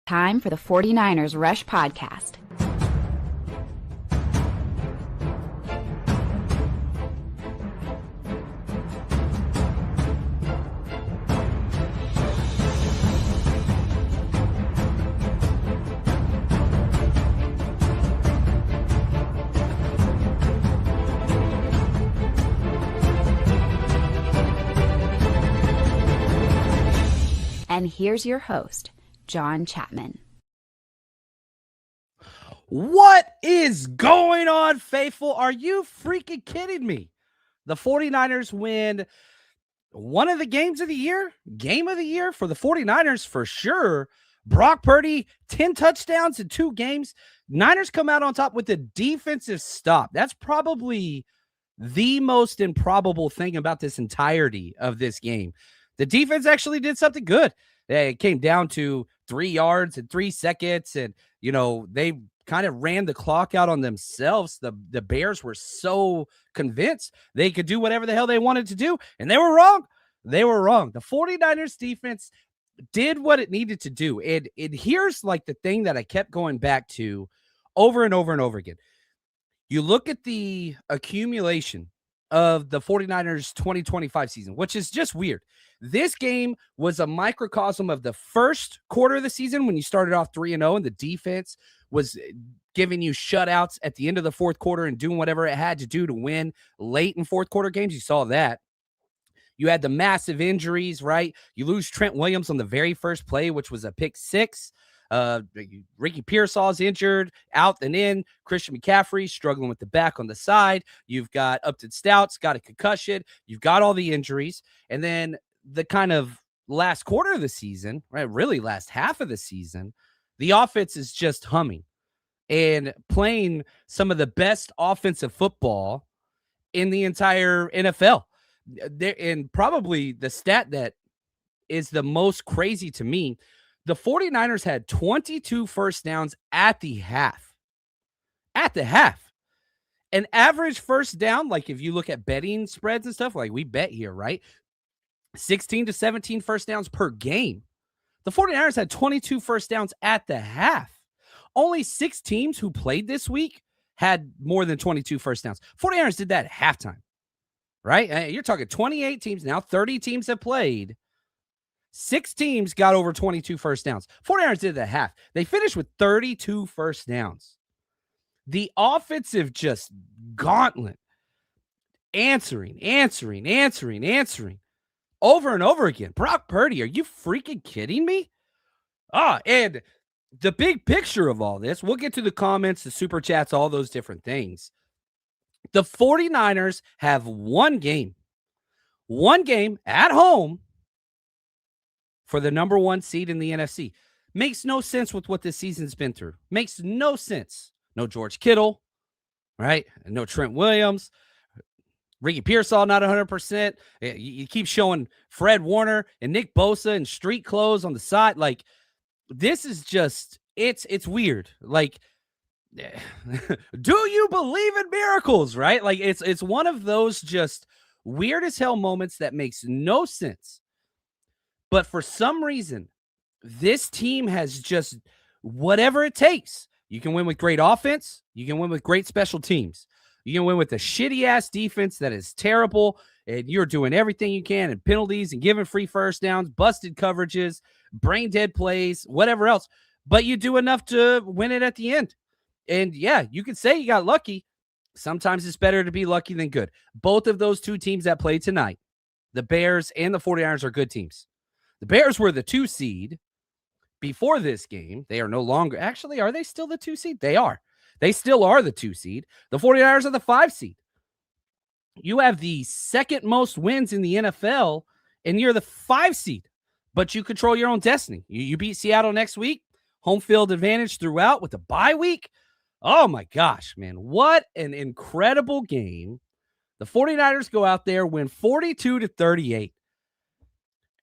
Time for the 49ers Rush Podcast. And here's your host, John Chapman. What is going on, faithful? Are you freaking kidding me? The 49ers win one of the games of the year, game of the year for the 49ers for sure. Brock Purdy, 10 touchdowns in 2 games. Niners come out on top with a defensive stop. That's probably the most improbable thing about this entirety of this game. The defense actually did something good. It came down to 3 yards and 3 seconds, and, they kind of ran the clock out on themselves. The Bears were so convinced they could do whatever the hell they wanted to do, and they were wrong. They were wrong. The 49ers defense did what it needed to do. And here's like the thing that I kept going back to over and over and over again. You look at the accumulation of the 49ers 2025 season, which is just weird. This game was a microcosm of the first quarter of the season when you started off 3-0 and the defense was giving you shutouts at the end of the fourth quarter and doing whatever it had to do to win late in fourth quarter games. You saw that. You had the massive injuries, right? You lose Trent Williams on the very first play, which was a pick 6. Ricky Pearsall's injured, out and in. Christian McCaffrey struggling with the back on the side. You've got Upton Stout's got a concussion. You've got all the injuries. And then the kind of last quarter of the season, right? Really last half of the season, the offense is just humming and playing some of the best offensive football in the entire NFL. And probably the stat that is the most crazy to me, the 49ers had 22 first downs at the half. At the half. An average first down, like if you look at betting spreads and stuff, like we bet here, right? 16 to 17 first downs per game. The 49ers had 22 first downs at the half. Only 6 teams who played this week had more than 22 first downs. 49ers did that at halftime, right? You're talking 28 teams. Now 30 teams have played. 6 teams got over 22 first downs. 49ers did it at half. They finished with 32 first downs. The offensive just gauntlet. Answering. Over and over again. Brock Purdy, are you freaking kidding me? And the big picture of all this, we'll get to the comments, the super chats, all those different things. The 49ers have one game at home for the number 1 seed in the NFC. Makes no sense with what this season's been through. Makes no sense. No George Kittle, right? No Trent Williams. Ricky Pearsall not 100%. You keep showing Fred Warner and Nick Bosa in street clothes on the side. Like, this is just, it's weird. Like, do you believe in miracles, right? Like, it's one of those just weird as hell moments that makes no sense. But for some reason, this team has just whatever it takes. You can win with great offense. You can win with great special teams. You can win with a shitty-ass defense that is terrible, and you're doing everything you can, and penalties and giving free first downs, busted coverages, brain-dead plays, whatever else. But you do enough to win it at the end. And, yeah, you can say you got lucky. Sometimes it's better to be lucky than good. Both of those 2 teams that played tonight, the Bears and the 49ers, are good teams. The Bears were the 2 seed before this game. They are no longer. Actually, are they still the 2 seed? They are. They still are the 2 seed. The 49ers are the 5 seed. You have the second most wins in the NFL, and you're the 5 seed. But you control your own destiny. You beat Seattle next week. Home field advantage throughout with the bye week. Oh, my gosh, man. What an incredible game. The 49ers go out there, win 42-38.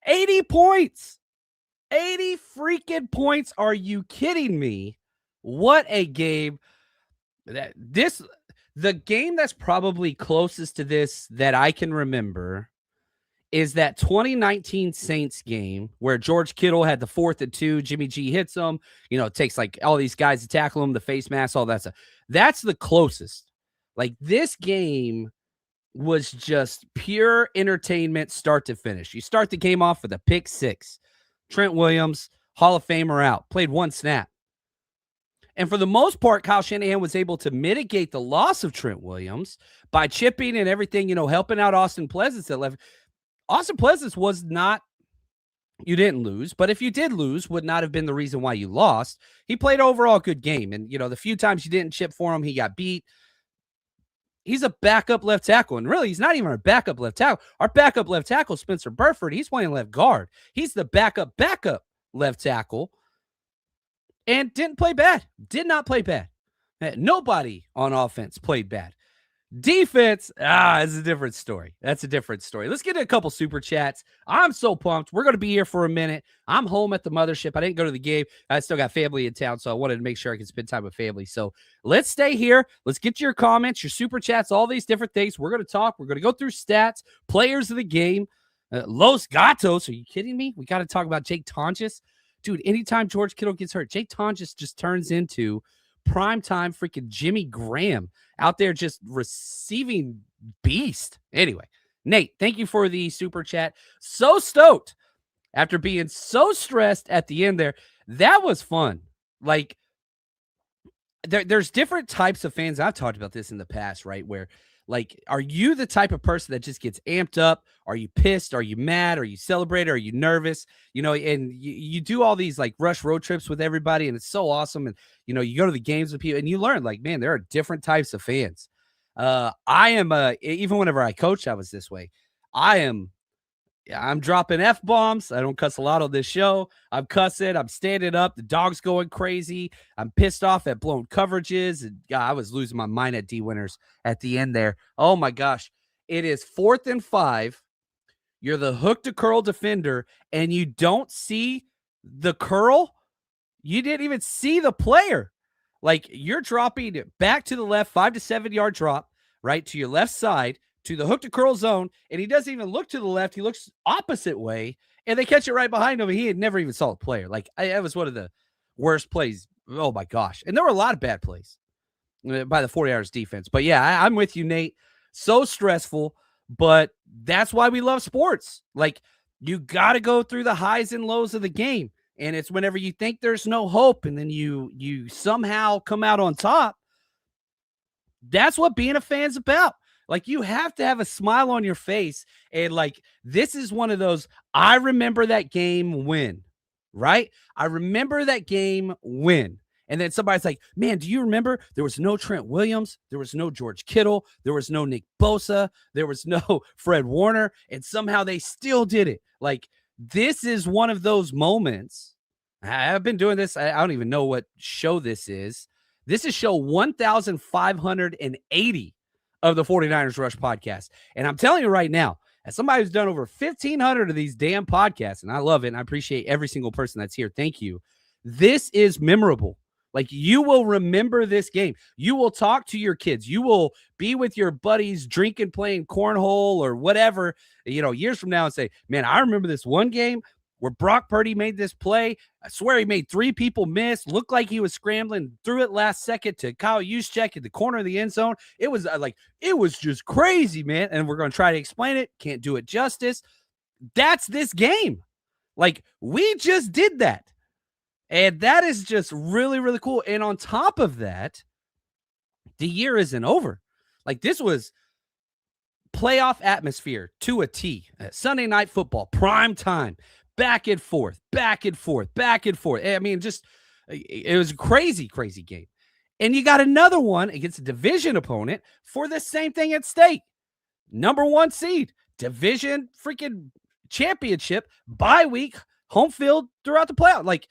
80 points. 80 freaking points. Are you kidding me? What a game. The game that's probably closest to this that I can remember is that 2019 Saints game where George Kittle had the 4th and 2, Jimmy G hits him, it takes like all these guys to tackle him, the face mask, all that stuff. That's the closest. Like this game was just pure entertainment start to finish. You start the game off with a pick 6. Trent Williams, Hall of Famer out, played 1 snap. And for the most part, Kyle Shanahan was able to mitigate the loss of Trent Williams by chipping and everything, helping out Austin Pleasance at left. Austin Pleasance was not, you didn't lose, but if you did lose, would not have been the reason why you lost. He played overall a good game. And, the few times you didn't chip for him, he got beat. He's a backup left tackle. And really, he's not even our backup left tackle. Our backup left tackle, Spencer Burford, he's playing left guard. He's the backup left tackle. And didn't play bad. Did not play bad. Nobody on offense played bad. Defense, it's a different story. That's a different story. Let's get to a couple super chats. I'm so pumped. We're going to be here for a minute. I'm home at the mothership. I didn't go to the game. I still got family in town, so I wanted to make sure I could spend time with family. So let's stay here. Let's get your comments, your super chats, all these different things. We're going to talk. We're going to go through stats, players of the game, Los Gatos. Are you kidding me? We got to talk about Jake Tonjes. Dude, anytime George Kittle gets hurt, Jake Tonjes just turns into primetime freaking Jimmy Graham out there just receiving beast. Anyway, Nate, thank you for the super chat. So stoked after being so stressed at the end there. That was fun. Like, there's different types of fans. I've talked about this in the past, right? Where, like, are you the type of person that just gets amped up? Are you pissed? Are you mad? Are you celebrating? Are you nervous? And you do all these like rush road trips with everybody, and it's so awesome. And, you go to the games with people and you learn like, man, there are different types of fans. I am, even whenever I coach, I was this way. I'm dropping F-bombs. I don't cuss a lot on this show. I'm cussing. I'm standing up. The dog's going crazy. I'm pissed off at blown coverages. And I was losing my mind at D-winners at the end there. Oh, my gosh. It is 4th and 5. You're the hook to curl defender, and you don't see the curl. You didn't even see the player. Like, you're dropping back to the left, 5 to 7 yard drop, right, to your left side, to the hook to curl zone, and he doesn't even look to the left. He looks opposite way, and they catch it right behind him, and he had never even saw the player. Like, that was one of the worst plays. Oh, my gosh. And there were a lot of bad plays by the 49ers defense. But, yeah, I'm with you, Nate. So stressful, but that's why we love sports. Like, you got to go through the highs and lows of the game, and it's whenever you think there's no hope, and then you somehow come out on top. That's what being a fan's about. Like, you have to have a smile on your face. And, like, this is one of those, I remember that game win, right? I remember that game win. And then somebody's like, man, do you remember there was no Trent Williams? There was no George Kittle. There was no Nick Bosa. There was no Fred Warner. And somehow they still did it. Like, this is one of those moments. I've been doing this. I don't even know what show this is. This is show 1,580 of the 49ers Rush podcast. And I'm telling you right now, as somebody who's done over 1,500 of these damn podcasts, and I love it, and I appreciate every single person that's here. Thank you. This is memorable. Like, you will remember this game. You will talk to your kids. You will be with your buddies drinking, playing cornhole or whatever, years from now and say, man, I remember this one game where Brock Purdy made this play. I swear he made 3 people miss. Looked like he was scrambling, threw it last second to Kyle Juszczyk at the corner of the end zone. It was it was just crazy, man. And we're going to try to explain it. Can't do it justice. That's this game. Like, we just did that. And that is just really, really cool. And on top of that, the year isn't over. Like, this was playoff atmosphere to a T. Sunday night football, prime time, back and forth, back and forth, back and forth. I mean, just, it was a crazy, crazy game. And you got another one against a division opponent for the same thing at stake. Number 1 seed, division freaking championship, bye week, home field throughout the playoff. Like,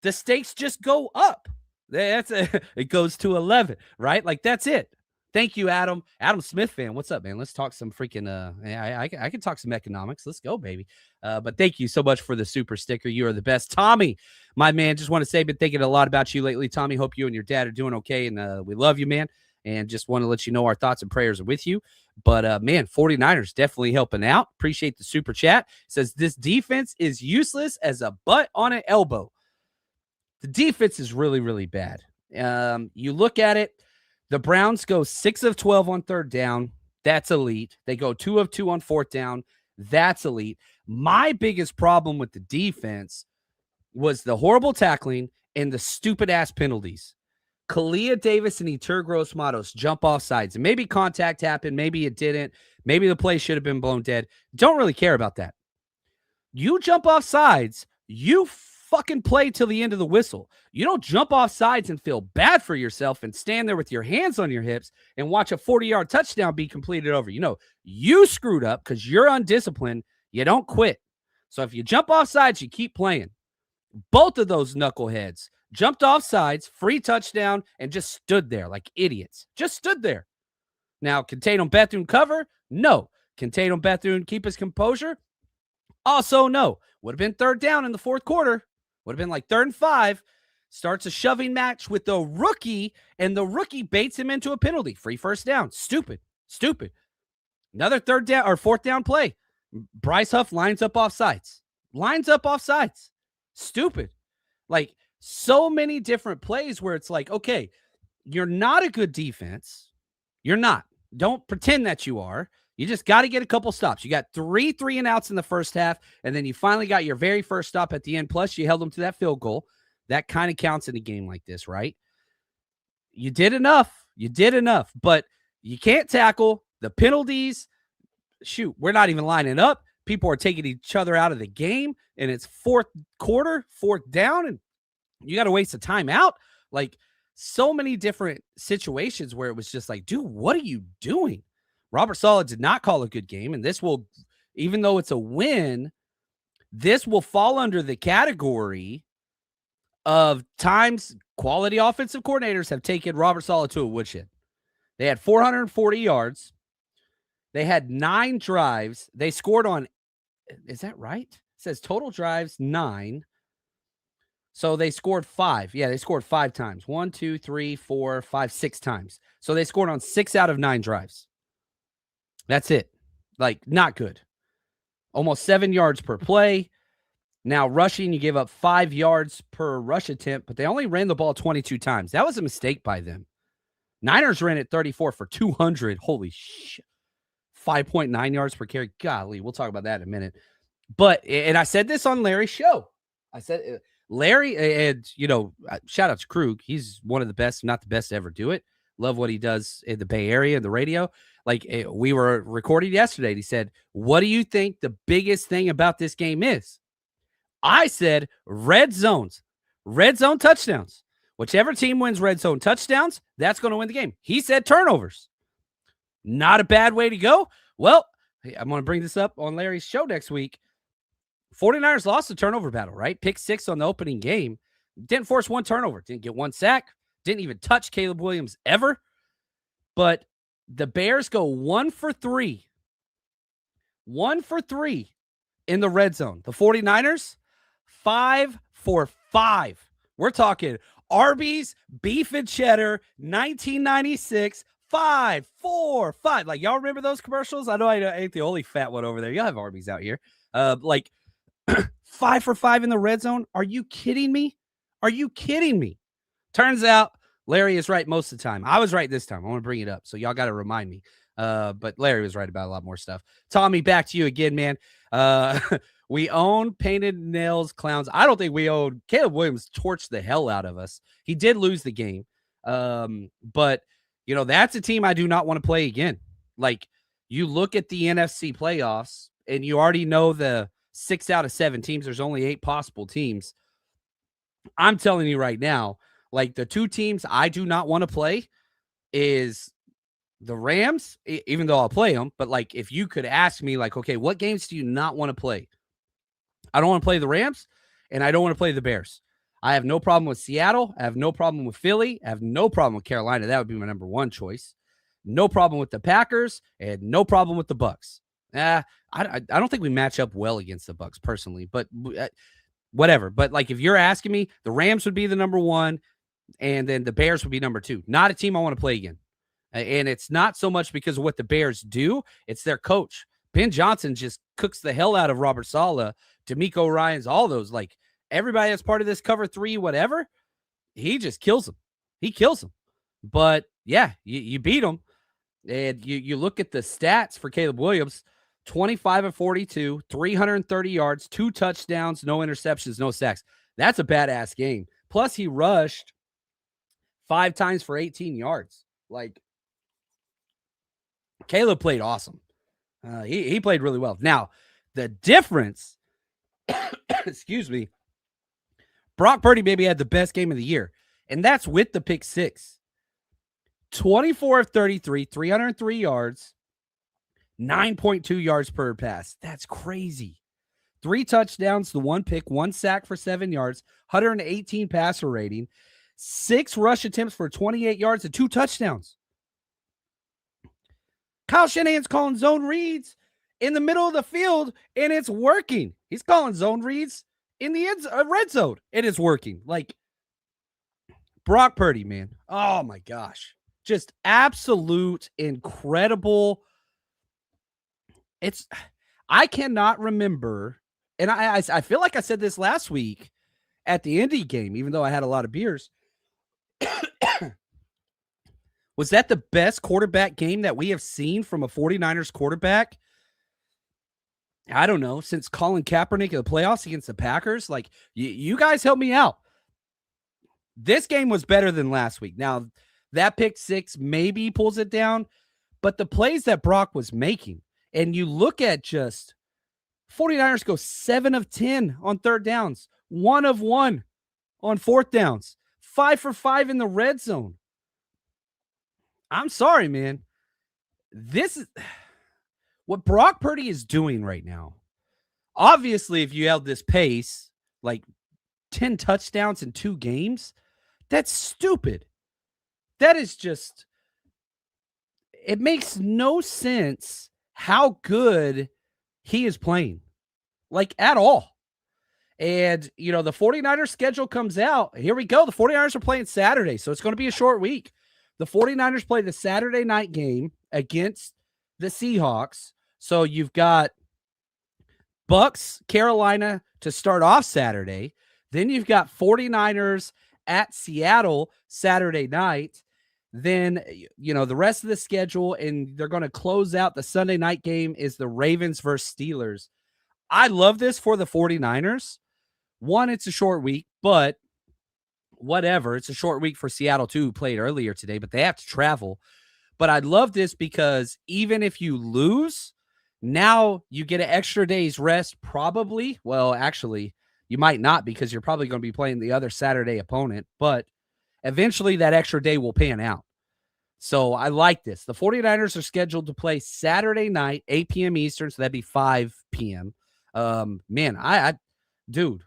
the stakes just go up. It goes to 11, right? Like, that's it. Thank you, Adam. Adam Smith fan. What's up, man? Let's talk some freaking, I can talk some economics. Let's go, baby. But thank you so much for the super sticker. You are the best. Tommy, my man, just want to say, been thinking a lot about you lately. Tommy, hope you and your dad are doing okay. And we love you, man. And just want to let you know our thoughts and prayers are with you. But, man, 49ers definitely helping out. Appreciate the super chat. Says, this defense is useless as a butt on an elbow. The defense is really, really bad. You look at it, the Browns go 6 of 12 on third down. That's elite. They go 2 of 2 on fourth down. That's elite. My biggest problem with the defense was the horrible tackling and the stupid-ass penalties. Kalia Davis and Etur Gross-Matos jump off sides. And maybe contact happened. Maybe it didn't. Maybe the play should have been blown dead. Don't really care about that. You jump off sides, you fucking play till the end of the whistle. You don't jump off sides and feel bad for yourself and stand there with your hands on your hips and watch a 40-yard touchdown be completed over. You screwed up because you're undisciplined. You don't quit. So if you jump off sides, you keep playing. Both of those knuckleheads jumped off sides, free touchdown, and just stood there like idiots. Just stood there. Now, can Tatum Bethune cover? No. Can Tatum Bethune keep his composure? Also, no. Would have been third down in the fourth quarter. Would have been like 3rd and 5. Starts a shoving match with the rookie, and the rookie baits him into a penalty. Free first down. Stupid. Another fourth down play. Bryce Huff lines up off sides. Stupid. Like, so many different plays where it's like, okay, you're not a good defense. You're not. Don't pretend that you are. You just got to get a couple stops. You got 3 and outs in the first half, and then you finally got your very first stop at the end. Plus, you held them to that field goal. That kind of counts in a game like this, right? You did enough, but you can't tackle. The penalties, shoot, we're not even lining up. People are taking each other out of the game, and it's fourth quarter, fourth down, and you got to waste a timeout. Like, so many different situations where it was just like, dude, what are you doing? Robert Saleh did not call a good game, and this will, even though it's a win, this will fall under the category of times quality offensive coordinators have taken Robert Saleh to a woodshed. They had 440 yards. They had 9 drives. They scored on, is that right? It says total drives 9. So they scored 5. Yeah, they scored 5 times. 1, 2, 3, 4, 5, 6 times. So they scored on 6 out of 9 drives. That's it. Like, not good. Almost 7 yards per play. Now, rushing, you gave up 5 yards per rush attempt, but they only ran the ball 22 times. That was a mistake by them. Niners ran it 34 for 200. Holy shit. 5.9 yards per carry. Golly, we'll talk about that in a minute. But, and I said this on Larry's show. I said, Larry, and, shout out to Krug. He's one of the best, not the best to ever do it. Love what he does in the Bay Area, the radio. Like, we were recording yesterday, and he said, what do you think the biggest thing about this game is? I said red zone touchdowns. Whichever team wins red zone touchdowns, that's going to win the game. He said turnovers. Not a bad way to go. Well, I'm going to bring this up on Larry's show next week. 49ers lost the turnover battle, right? Pick 6 on the opening game. Didn't force 1 turnover. Didn't get 1 sack. Didn't even touch Caleb Williams ever. But the Bears go 1 for 3. 1 for 3 in the red zone. The 49ers, 5 for 5. We're talking Arby's, beef and cheddar, 1996, 5, 4, 5. Like, y'all remember those commercials? I know I ain't the only fat one over there. Y'all have Arby's out here. 5 for 5 in the red zone. Are you kidding me? Turns out Larry is right most of the time. I was right this time. I want to bring it up. So y'all got to remind me. But Larry was right about a lot more stuff. Tommy, back to you again, man. We own painted nails clowns. I don't think we own. Caleb Williams torched the hell out of us. He did lose the game. But that's a team I do not want to play again. Like, you look at the NFC playoffs and you already know the 6 out of 7 teams. There's only 8 possible teams. I'm telling you right now, like, the 2 teams I do not want to play is the Rams, even though I'll play them. But, like, if you could ask me, like, okay, what games do you not want to play? I don't want to play the Rams, and I don't want to play the Bears. I have no problem with Seattle. I have no problem with Philly. I have no problem with Carolina. That would be my number 1 choice. No problem with the Packers, and no problem with the Bucks. I don't think we match up well against the Bucks personally, but whatever. But, like, if you're asking me, the Rams would be the number 1, and then the Bears would be number 2. Not a team I want to play again. And it's not so much because of what the Bears do. It's their coach. Ben Johnson just cooks the hell out of Robert Saleh, D'Amico Ryans, all those. Like, everybody that's part of this cover 3, whatever, he just kills them. He kills them. But, yeah, you beat him. And you look at the stats for Caleb Williams, 25 of 42, 330 yards, 2 touchdowns, no interceptions, no sacks. That's a badass game. Plus, he rushed 5 times for 18 yards. Like, Caleb played awesome. He played really well. Now, the difference, excuse me, Brock Purdy maybe had the best game of the year, and that's with the pick 6. 24 of 33, 303 yards, 9.2 yards per pass. That's crazy. 3 touchdowns, the 1 pick, 1 sack for 7 yards, 118 passer rating, 6 rush attempts for 28 yards and 2 touchdowns. Kyle Shanahan's calling zone reads in the middle of the field, and it's working. He's calling zone reads in the red zone, and it's working. Like, Brock Purdy, man. Oh, my gosh. Just absolute incredible. I cannot remember, and I feel like I said this last week at the Indy game, even though I had a lot of beers. Was that the best quarterback game that we have seen from a 49ers quarterback? I don't know, since Colin Kaepernick in the playoffs against the Packers. Like, you guys help me out. This game was better than last week. Now, that pick 6 maybe pulls it down, but the plays that Brock was making, and you look at just 49ers go 7 of 10 on third downs, 1 of 1 on fourth downs, 5 for 5 in the red zone. I'm sorry, man. This is what Brock Purdy is doing right now. Obviously, if you held this pace, like 10 touchdowns in 2 games, that's stupid. That is just, it makes no sense how good he is playing, like, at all. And, the 49ers schedule comes out. Here we go. The 49ers are playing Saturday, so it's going to be a short week. The 49ers play the Saturday night game against the Seahawks. So you've got Bucks, Carolina to start off Saturday. Then you've got 49ers at Seattle Saturday night. Then, the rest of the schedule, and they're going to close out the Sunday night game is the Ravens versus Steelers. I love this for the 49ers. One, it's a short week, but whatever. It's a short week for Seattle, too, who played earlier today, but they have to travel. But I love this because even if you lose, now you get an extra day's rest, probably. Well, actually, you might not, because you're probably going to be playing the other Saturday opponent, but eventually that extra day will pan out. So I like this. The 49ers are scheduled to play Saturday night, 8 p.m. Eastern, so that'd be 5 p.m. Man, dude,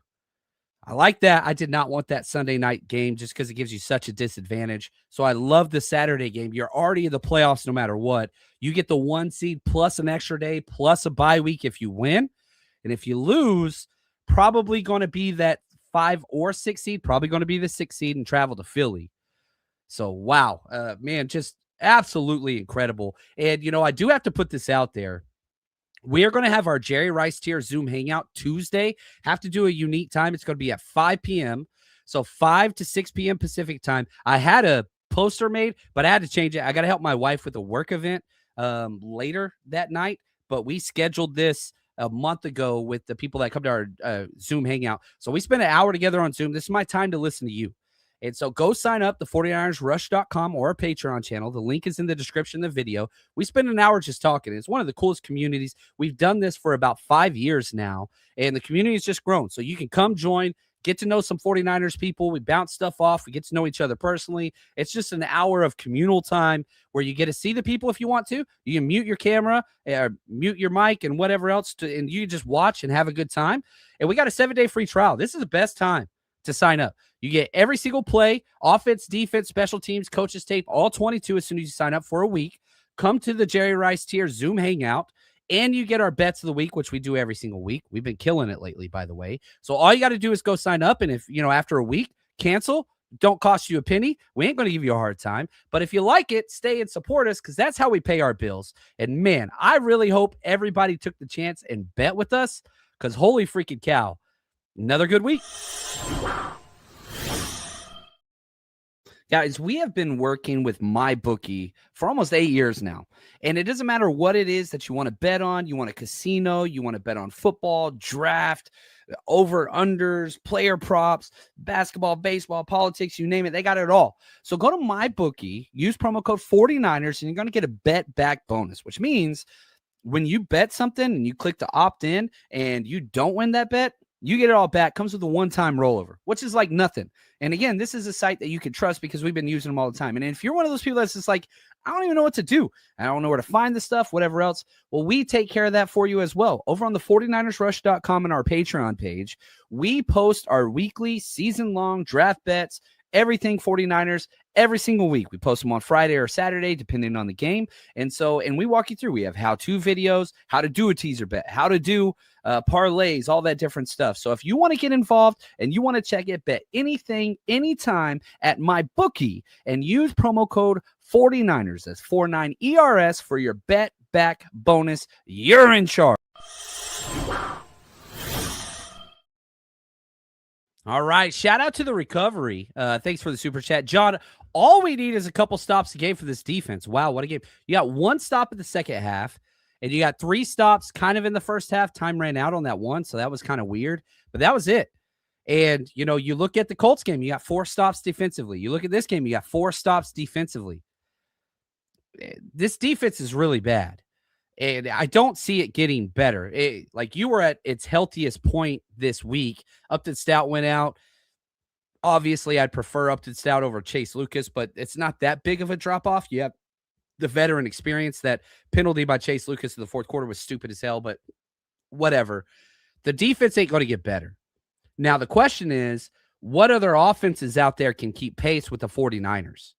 I like that. I did not want that Sunday night game just because it gives you such a disadvantage. So I love the Saturday game. You're already in the playoffs no matter what. You get the 1 seed plus an extra day plus a bye week if you win. And if you lose, probably going to be that 5 or 6 seed, probably going to be the 6 seed and travel to Philly. So, wow, man, just absolutely incredible. And, I do have to put this out there. We are going to have our Jerry Rice Tier Zoom Hangout Tuesday. Have to do a unique time. It's going to be at 5 p.m. So 5 to 6 p.m. Pacific time. I had a poster made, but I had to change it. I got to help my wife with a work event later that night. But we scheduled this a month ago with the people that come to our Zoom Hangout. So we spent an hour together on Zoom. This is my time to listen to you. And so go sign up, the 49ersrush.com or our Patreon channel. The link is in the description of the video. We spend an hour just talking. It's one of the coolest communities. We've done this for about 5 years now, and the community has just grown. So you can come join, get to know some 49ers people. We bounce stuff off. We get to know each other personally. It's just an hour of communal time where you get to see the people if you want to. You can mute your camera or mute your mic and whatever else, and you just watch and have a good time. And we got a 7-day free trial. This is the best time to sign up. You get every single play, offense, defense, special teams, coaches tape, all 22 as soon as you sign up for a week. Come to the Jerry Rice Tier Zoom Hangout, and you get our bets of the week, which we do every single week. We've been killing it lately, by the way. So all you got to do is go sign up, and if, after a week, cancel, Don't cost you a penny. We ain't going to give you a hard time. But if you like it, stay and support us because that's how we pay our bills. And man, I really hope everybody took the chance and bet with us because holy freaking cow, another good week. Guys, we have been working with MyBookie for almost 8 years now. And it doesn't matter what it is that you want to bet on. You want a casino, you want to bet on football, draft, over-unders, player props, basketball, baseball, politics, you name it. They got it all. So go to MyBookie, use promo code 49ers, and you're going to get a bet back bonus, which means when you bet something and you click to opt in and you don't win that bet, you get it all back. Comes with a one-time rollover, which is like nothing. And again, this is a site that you can trust because we've been using them all the time. And if you're one of those people that's just like, I don't even know what to do, I don't know where to find the stuff, whatever else, well, we take care of that for you as well. Over on the 49ersrush.com and our Patreon page, we post our weekly, season-long draft bets, everything 49ers every single week. We post them on Friday or Saturday, depending on the game. And we walk you through. We have how-to videos, how to do a teaser bet, how to do parlays, all that different stuff. So if you want to get involved and you want to check it, bet anything, anytime at MyBookie and use promo code 49ers. That's 49ERS for your bet back bonus. You're in charge. All right. Shout out to the recovery. Thanks for the super chat. John, all we need is a couple stops a game for this defense. Wow, what a game. You got one stop in the second half, and you got 3 stops kind of in the first half. Time ran out on that one, so that was kind of weird. But that was it. And, you look at the Colts game, you got 4 stops defensively. You look at this game, you got 4 stops defensively. This defense is really bad. And I don't see it getting better. Like you were at its healthiest point this week. Upton Stout went out. Obviously, I'd prefer Upton Stout over Chase Lucas, but it's not that big of a drop-off. You have the veteran experience. That penalty by Chase Lucas in the fourth quarter was stupid as hell, but whatever. The defense ain't going to get better. Now, the question is, what other offenses out there can keep pace with the 49ers?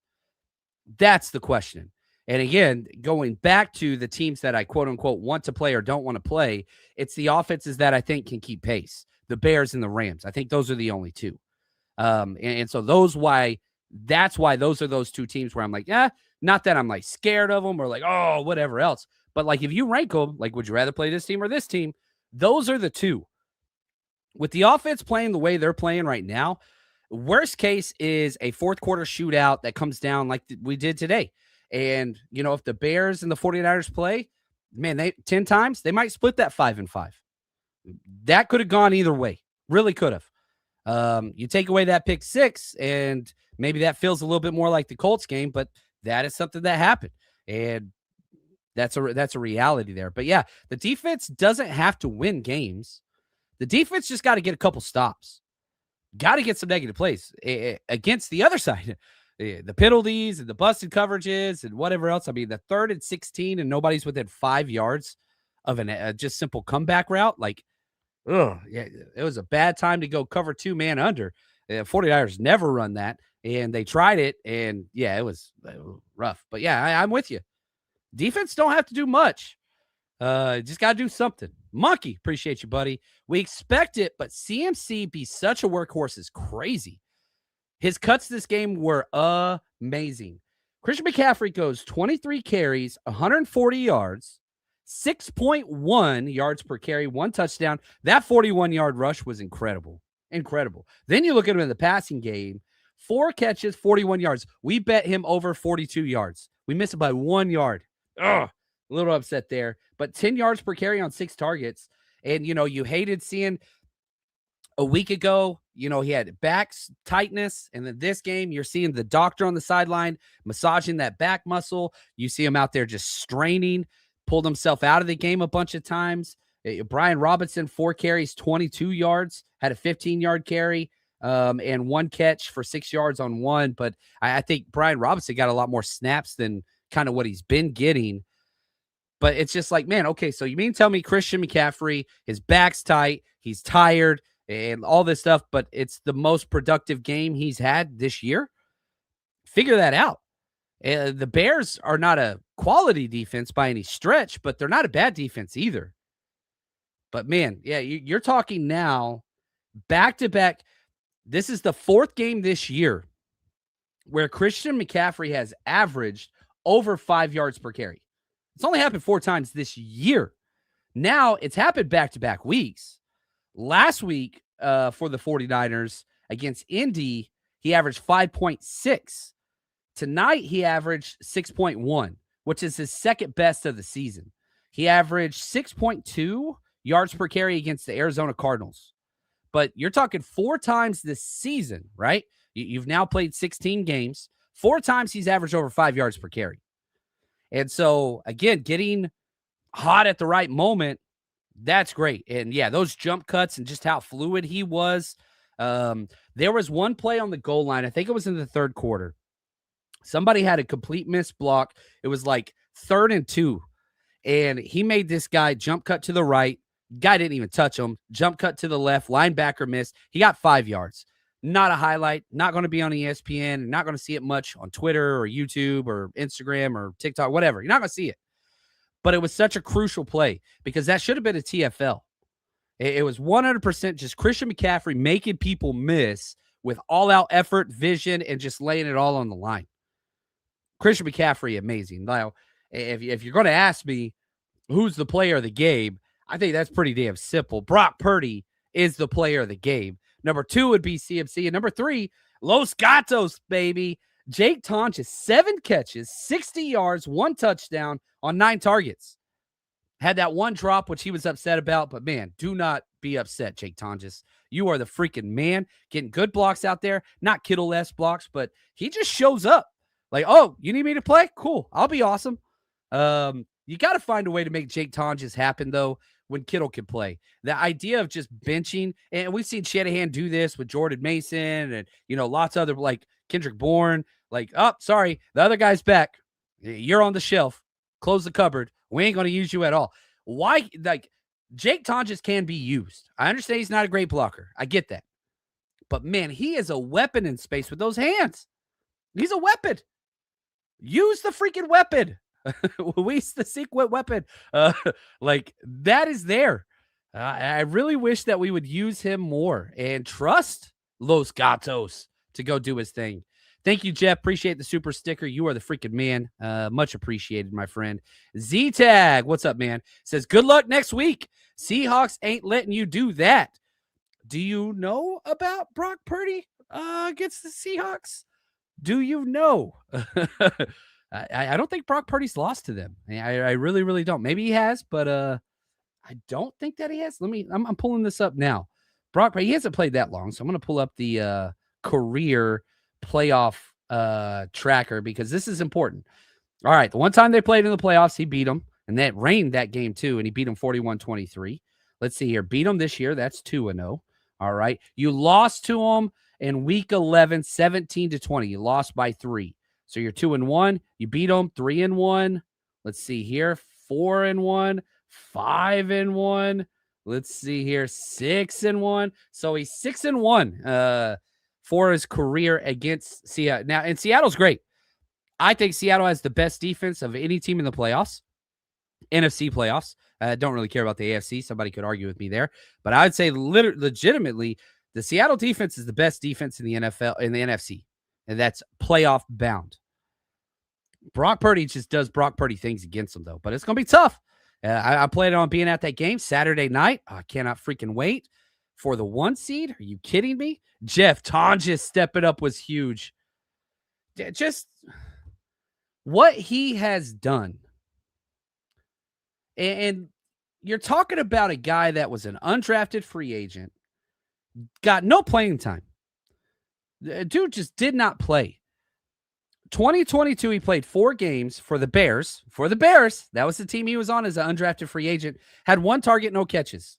That's the question. And again, going back to the teams that I quote-unquote want to play or don't want to play, it's the offenses that I think can keep pace. The Bears and the Rams. I think those are the only two. And so that's why those are those two teams where I'm like, not that I'm like scared of them or like, oh, whatever else. But like if you rank them, like would you rather play this team or this team? Those are the two. With the offense playing the way they're playing right now, worst case is a fourth quarter shootout that comes down like we did today. And, if the Bears and the 49ers play, man, 10 times, they might split that 5-5. That could have gone either way. Really could have. You take away that pick 6, and maybe that feels a little bit more like the Colts game, but that is something that happened. And that's a reality there. But, yeah, the defense doesn't have to win games. The defense just got to get a couple stops. Got to get some negative plays against the other side. The penalties and the busted coverages and whatever else. I mean, the 3rd and 16 and nobody's within 5 yards of a just simple comeback route. Like, it was a bad time to go cover 2 man under. 49ers never run that, and they tried it, and it was rough. But I'm with you. Defense don't have to do much. Just got to do something. Monkey, appreciate you, buddy. We expect it, but CMC be such a workhorse is crazy. His cuts this game were amazing. Christian McCaffrey goes 23 carries, 140 yards, 6.1 yards per carry, 1 touchdown. That 41-yard rush was incredible. Incredible. Then you look at him in the passing game, 4 catches, 41 yards. We bet him over 42 yards. We missed it by 1 yard. Ugh, a little upset there. But 10 yards per carry on 6 targets. And, you hated seeing a week ago, he had back tightness. And then this game, you're seeing the doctor on the sideline massaging that back muscle. You see him out there just straining, pulled himself out of the game a bunch of times. Brian Robinson, 4 carries, 22 yards, had a 15-yard carry and 1 catch for 6 yards on 1. But I think Brian Robinson got a lot more snaps than kind of what he's been getting. But it's just like, man, okay, so you mean tell me Christian McCaffrey, his back's tight, he's tired, and all this stuff, but it's the most productive game he's had this year? Figure that out. The Bears are not a quality defense by any stretch, but they're not a bad defense either. But, man, you're talking now back-to-back. This is the 4th game this year where Christian McCaffrey has averaged over 5 yards per carry. It's only happened 4 times this year. Now it's happened back-to-back weeks. Last week for the 49ers against Indy, he averaged 5.6. Tonight, he averaged 6.1, which is his second best of the season. He averaged 6.2 yards per carry against the Arizona Cardinals. But you're talking 4 times this season, right? You've now played 16 games. 4 times he's averaged over 5 yards per carry. And so, again, getting hot at the right moment, that's great. And, yeah, those jump cuts and just how fluid he was. There was one play on the goal line. I think it was in the third quarter. Somebody had a complete missed block. It was like 3rd and 2. And he made this guy jump cut to the right. Guy didn't even touch him. Jump cut to the left. Linebacker missed. He got 5 yards. Not a highlight. Not going to be on ESPN. Not going to see it much on Twitter or YouTube or Instagram or TikTok, whatever. You're not going to see it. But it was such a crucial play because that should have been a TFL. It was 100% just Christian McCaffrey making people miss with all-out effort, vision, and just laying it all on the line. Christian McCaffrey, amazing. Now, if you're going to ask me who's the player of the game, I think that's pretty damn simple. Brock Purdy is the player of the game. Number 2 would be CMC. And number 3, Los Gatos, baby. Jake Tonjes, 7 catches, 60 yards, 1 touchdown on 9 targets. Had that one drop, which he was upset about. But, man, do not be upset, Jake Tonjes. You are the freaking man. Getting good blocks out there. Not Kittle-esque blocks, but he just shows up. Like, oh, you need me to play? Cool. I'll be awesome. You got to find a way to make Jake Tonjes happen, though, when Kittle can play. The idea of just benching, and we've seen Shanahan do this with Jordan Mason and, lots of other, like Kendrick Bourne. Like, oh, sorry, the other guy's back. You're on the shelf. Close the cupboard. We ain't going to use you at all. Why? Like, Jake Tonjes can be used. I understand he's not a great blocker. I get that. But, man, he is a weapon in space with those hands. He's a weapon. Use the freaking weapon. Waste the secret weapon. Like, that is there. I really wish that we would use him more and trust Los Gatos to go do his thing. Thank you, Jeff. Appreciate the super sticker. You are the freaking man. Much appreciated, my friend. Z-Tag, what's up, man? Says, good luck next week. Seahawks ain't letting you do that. Do you know about Brock Purdy against the Seahawks? Do you know? I don't think Brock Purdy's lost to them. I really, really don't. Maybe he has, but I don't think that he has. I'm pulling this up now. Brock Purdy, he hasn't played that long, so I'm going to pull up the career playoff tracker because this is important. All right, the one time they played in the playoffs, he beat them, and that rained that game too, and he beat them 41-23. Let's see here. Beat them this year. That's 2-0. All right. You lost to them in week 11, 17-20. You lost by 3. So you're 2-1. You beat them 3-1. Let's see here. 4-1, 5-1. Let's see here. 6-1. So he's 6-1 for his career against Seattle. Now, and Seattle's great. I think Seattle has the best defense of any team in the playoffs, NFC playoffs. I don't really care about the AFC. Somebody could argue with me there. But I would say legitimately, the Seattle defense is the best defense in the NFL, in the NFC. And that's playoff bound. Brock Purdy just does Brock Purdy things against them, though. But it's going to be tough. I plan on being at that game Saturday night. I cannot freaking wait for the 1 seed. Are you kidding me? Jeff Tonjes stepping up was huge. Just what he has done. And you're talking about a guy that was an undrafted free agent, got no playing time. The dude just did not play. 2022, he played 4 games for the Bears. For the Bears, that was the team he was on as an undrafted free agent. Had 1 target, no catches.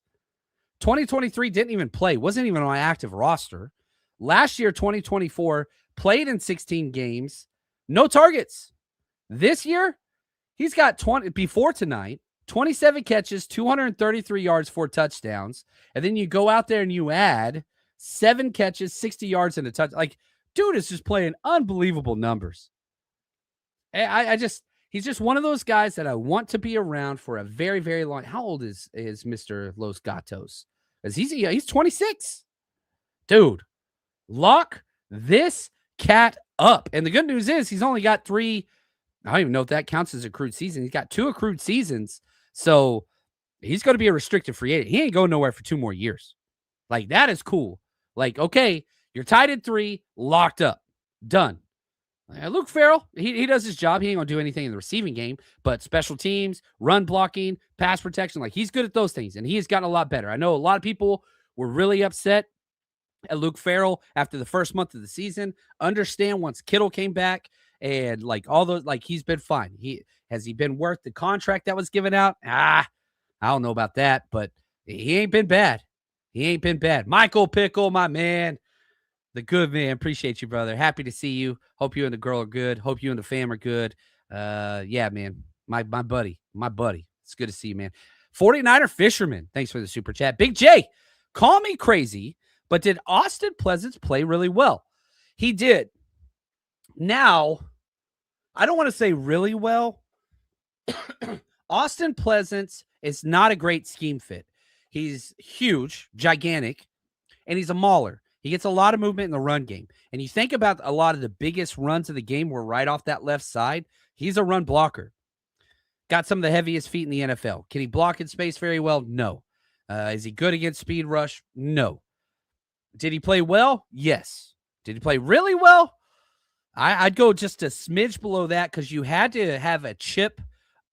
2023 didn't even play. Wasn't even on an active roster. Last year, 2024, played in 16 games. No targets. This year, he's got 20 before tonight. 27 catches, 233 yards, 4 touchdowns. And then you go out there and you add 7 catches, 60 yards, and a touch. Like, dude is just playing unbelievable numbers. He's just one of those guys that I want to be around for a very, very long. How old is Mr. Los Gatos? He's 26. Dude, lock this cat up. And the good news is he's only got 3. I don't even know if that counts as accrued season. He's got 2 accrued seasons. So he's going to be a restricted free agent. He ain't going nowhere for 2 more years. Like, that is cool. Like, okay, you're tied at 3, locked up, done. Luke Farrell, he does his job. He ain't going to do anything in the receiving game, but special teams, run blocking, pass protection, like, he's good at those things, and he has gotten a lot better. I know a lot of people were really upset at Luke Farrell after the first month of the season. Understand once Kittle came back and, like, all those, like, he's been fine. Has he been worth the contract that was given out? I don't know about that, but he ain't been bad. He ain't been bad. Michael Pickle, my man. The good man. Appreciate you, brother. Happy to see you. Hope you and the girl are good. Hope you and the fam are good. Yeah, man. My buddy. My buddy. It's good to see you, man. 49er Fisherman. Thanks for the super chat. Big J. Call me crazy, but did Austin Pleasance play really well? He did. Now, I don't want to say really well. Austin Pleasance is not a great scheme fit. He's huge, gigantic, and he's a mauler. He gets a lot of movement in the run game. And you think about a lot of the biggest runs of the game were right off that left side. He's a run blocker. Got some of the heaviest feet in the NFL. Can he block in space very well? No. Is he good against speed rush? No. Did he play well? Yes. Did he play really well? I'd go just a smidge below that because you had to have a chip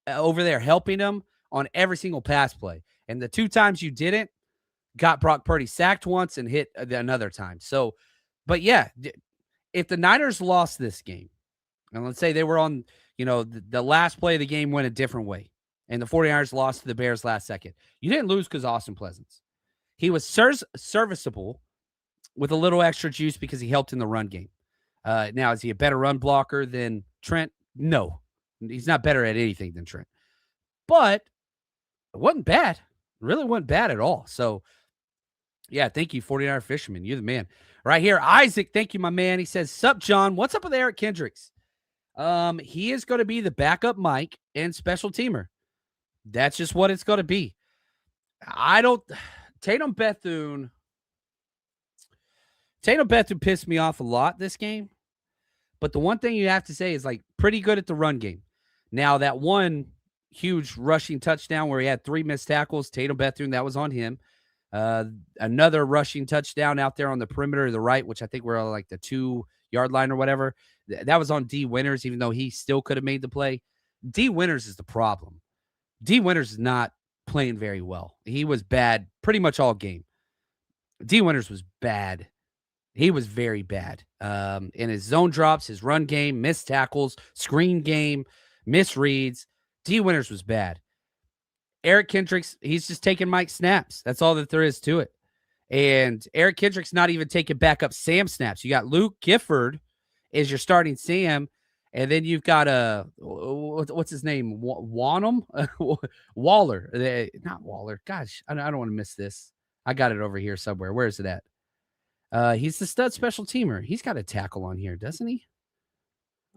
over there helping him on every single pass play. And the 2 times you didn't, got Brock Purdy sacked once and hit another time. So, but yeah, if the Niners lost this game, and let's say they were on, the last play of the game went a different way, and the 49ers lost to the Bears last second, you didn't lose because Austin Pleasance. He was serviceable with a little extra juice because he helped in the run game. Now, is he a better run blocker than Trent? No. He's not better at anything than Trent. But it wasn't bad. It really wasn't bad at all. So, yeah, thank you, 49er Fisherman. You're the man. Right here, Isaac, thank you, my man. He says, sup, John? What's up with Eric Kendricks? He is going to be the backup Mike and special teamer. That's just what it's going to be. Tatum Bethune pissed me off a lot this game. But the one thing you have to say is, like, pretty good at the run game. Now, that one huge rushing touchdown where he had 3 missed tackles, Tatum Bethune, that was on him. Another rushing touchdown out there on the perimeter of the right, which I think we're on like the 2-yard line or whatever. That was on D Winters, even though he still could have made the play. D Winters is the problem. D Winters is not playing very well. He was bad pretty much all game. D Winters was bad. He was very bad. In his zone drops, his run game, missed tackles, screen game, misreads. D Winters was bad. Eric Kendricks, he's just taking Mike snaps. That's all that there is to it. And Eric Kendricks not even taking backup Sam snaps. You got Luke Gifford is your starting Sam, and then you've got what's his name? Wanham? Waller. Not Waller. Gosh, I don't want to miss this. I got it over here somewhere. Where is it at? He's the stud special teamer. He's got a tackle on here, doesn't he?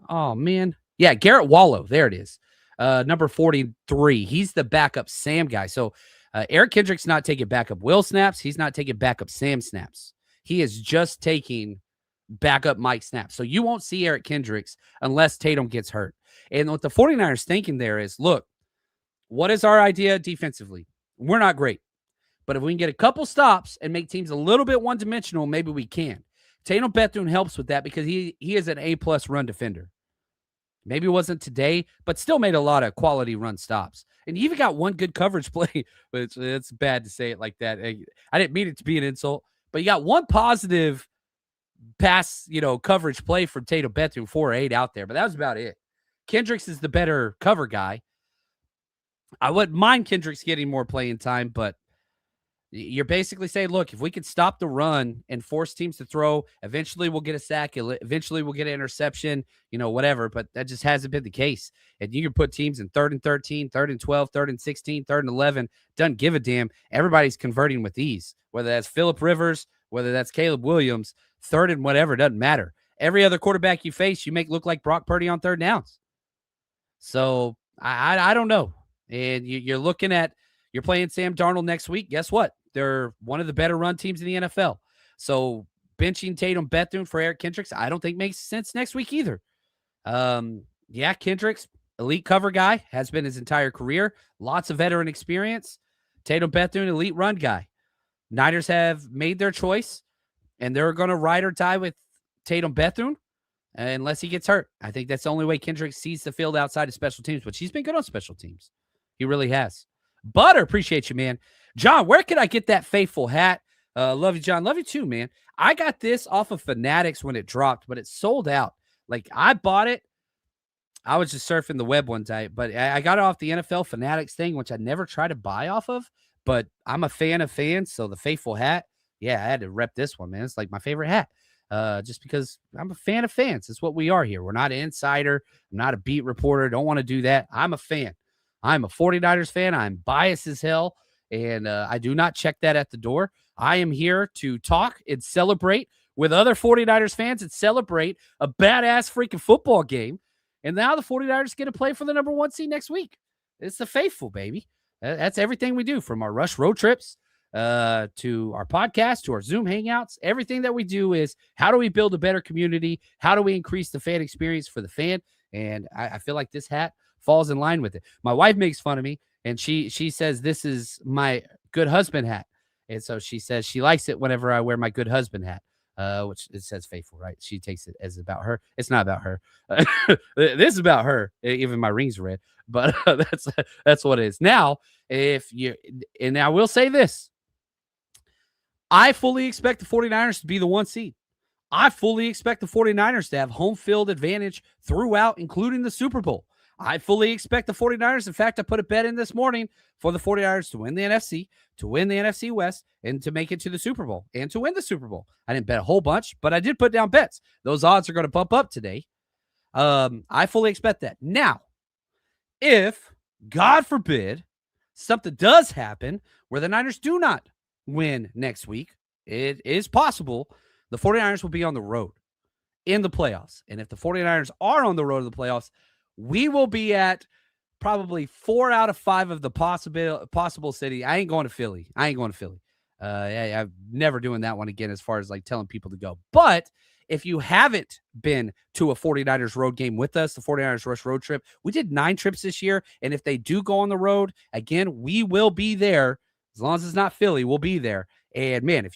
Oh, man. Yeah, Garrett Wallow. There it is. Number 43. He's the backup Sam guy. So Eric Kendricks not taking backup Will snaps. He's not taking backup Sam snaps. He is just taking backup Mike snaps. So you won't see Eric Kendricks unless Tatum gets hurt. And what the 49ers thinking there is, look, what is our idea defensively? We're not great. But if we can get a couple stops and make teams a little bit one-dimensional, maybe we can. Tatum Bethune helps with that because he is an A-plus run defender. Maybe it wasn't today, but still made a lot of quality run stops. And you even got one good coverage play, but it's bad to say it like that. I didn't mean it to be an insult, but you got one positive pass, coverage play from Tatum Bethune, 4-8 out there, but that was about it. Kendricks is the better cover guy. I wouldn't mind Kendricks getting more playing time, but you're basically saying, look, if we can stop the run and force teams to throw, eventually we'll get a sack. Eventually we'll get an interception, whatever. But that just hasn't been the case. And you can put teams in 3rd and 13, 3rd and 12, 3rd and 16, 3rd and 11. Doesn't give a damn. Everybody's converting with ease, whether that's Phillip Rivers, whether that's Caleb Williams, 3rd and whatever, doesn't matter. Every other quarterback you face, you make look like Brock Purdy on 3rd downs. So I don't know. And you're playing Sam Darnold next week. Guess what? They're one of the better run teams in the NFL. So benching Tatum Bethune for Eric Kendricks, I don't think makes sense next week either. Yeah, Kendricks, elite cover guy, has been his entire career. Lots of veteran experience. Tatum Bethune, elite run guy. Niners have made their choice, and they're going to ride or die with Tatum Bethune unless he gets hurt. I think that's the only way Kendricks sees the field outside of special teams, but he's been good on special teams. He really has. Butter, appreciate you, man. John, where can I get that faithful hat? Love you, John. Love you too, man. I got this off of Fanatics when it dropped, but it sold out. Like, I bought it. I was just surfing the web one day, but I got it off the NFL Fanatics thing, which I never try to buy off of, but I'm a fan of fans, so the faithful hat, yeah, I had to rep this one, man. It's like my favorite hat, just because I'm a fan of fans. It's what we are here. We're not an insider. I'm not a beat reporter. Don't want to do that. I'm a fan. I'm a 49ers fan. I'm biased as hell, and I do not check that at the door. I am here to talk and celebrate with other 49ers fans and celebrate a badass freaking football game. And now the 49ers get to play for the number 1 seed next week. It's the faithful, baby. That's everything we do, from our Rush road trips to our podcast, to our Zoom hangouts. Everything that we do is, how do we build a better community? How do we increase the fan experience for the fan? And I feel like this hat falls in line with it. My wife makes fun of me, and she says this is my good husband hat. And so she says she likes it whenever I wear my good husband hat. Which it says faithful, right? She takes it as about her. It's not about her. This is about her. Even my ring's red, but that's what it is. Now, and I will say this, I fully expect the 49ers to be the 1 seed. I fully expect the 49ers to have home field advantage throughout, including the Super Bowl. I fully expect the 49ers. In fact, I put a bet in this morning for the 49ers to win the NFC, to win the NFC West, and to make it to the Super Bowl, and to win the Super Bowl. I didn't bet a whole bunch, but I did put down bets. Those odds are going to bump up today. I fully expect that. Now, if, God forbid, something does happen where the Niners do not win next week, it is possible the 49ers will be on the road in the playoffs. And if the 49ers are on the road to the playoffs, we will be at probably 4 out of 5 of the possible city. I ain't going to Philly. I'm never doing that one again as far as like telling people to go. But if you haven't been to a 49ers road game with us, the 49ers Rush road trip, we did 9 trips this year. And if they do go on the road, again, we will be there. As long as it's not Philly, we'll be there. And man,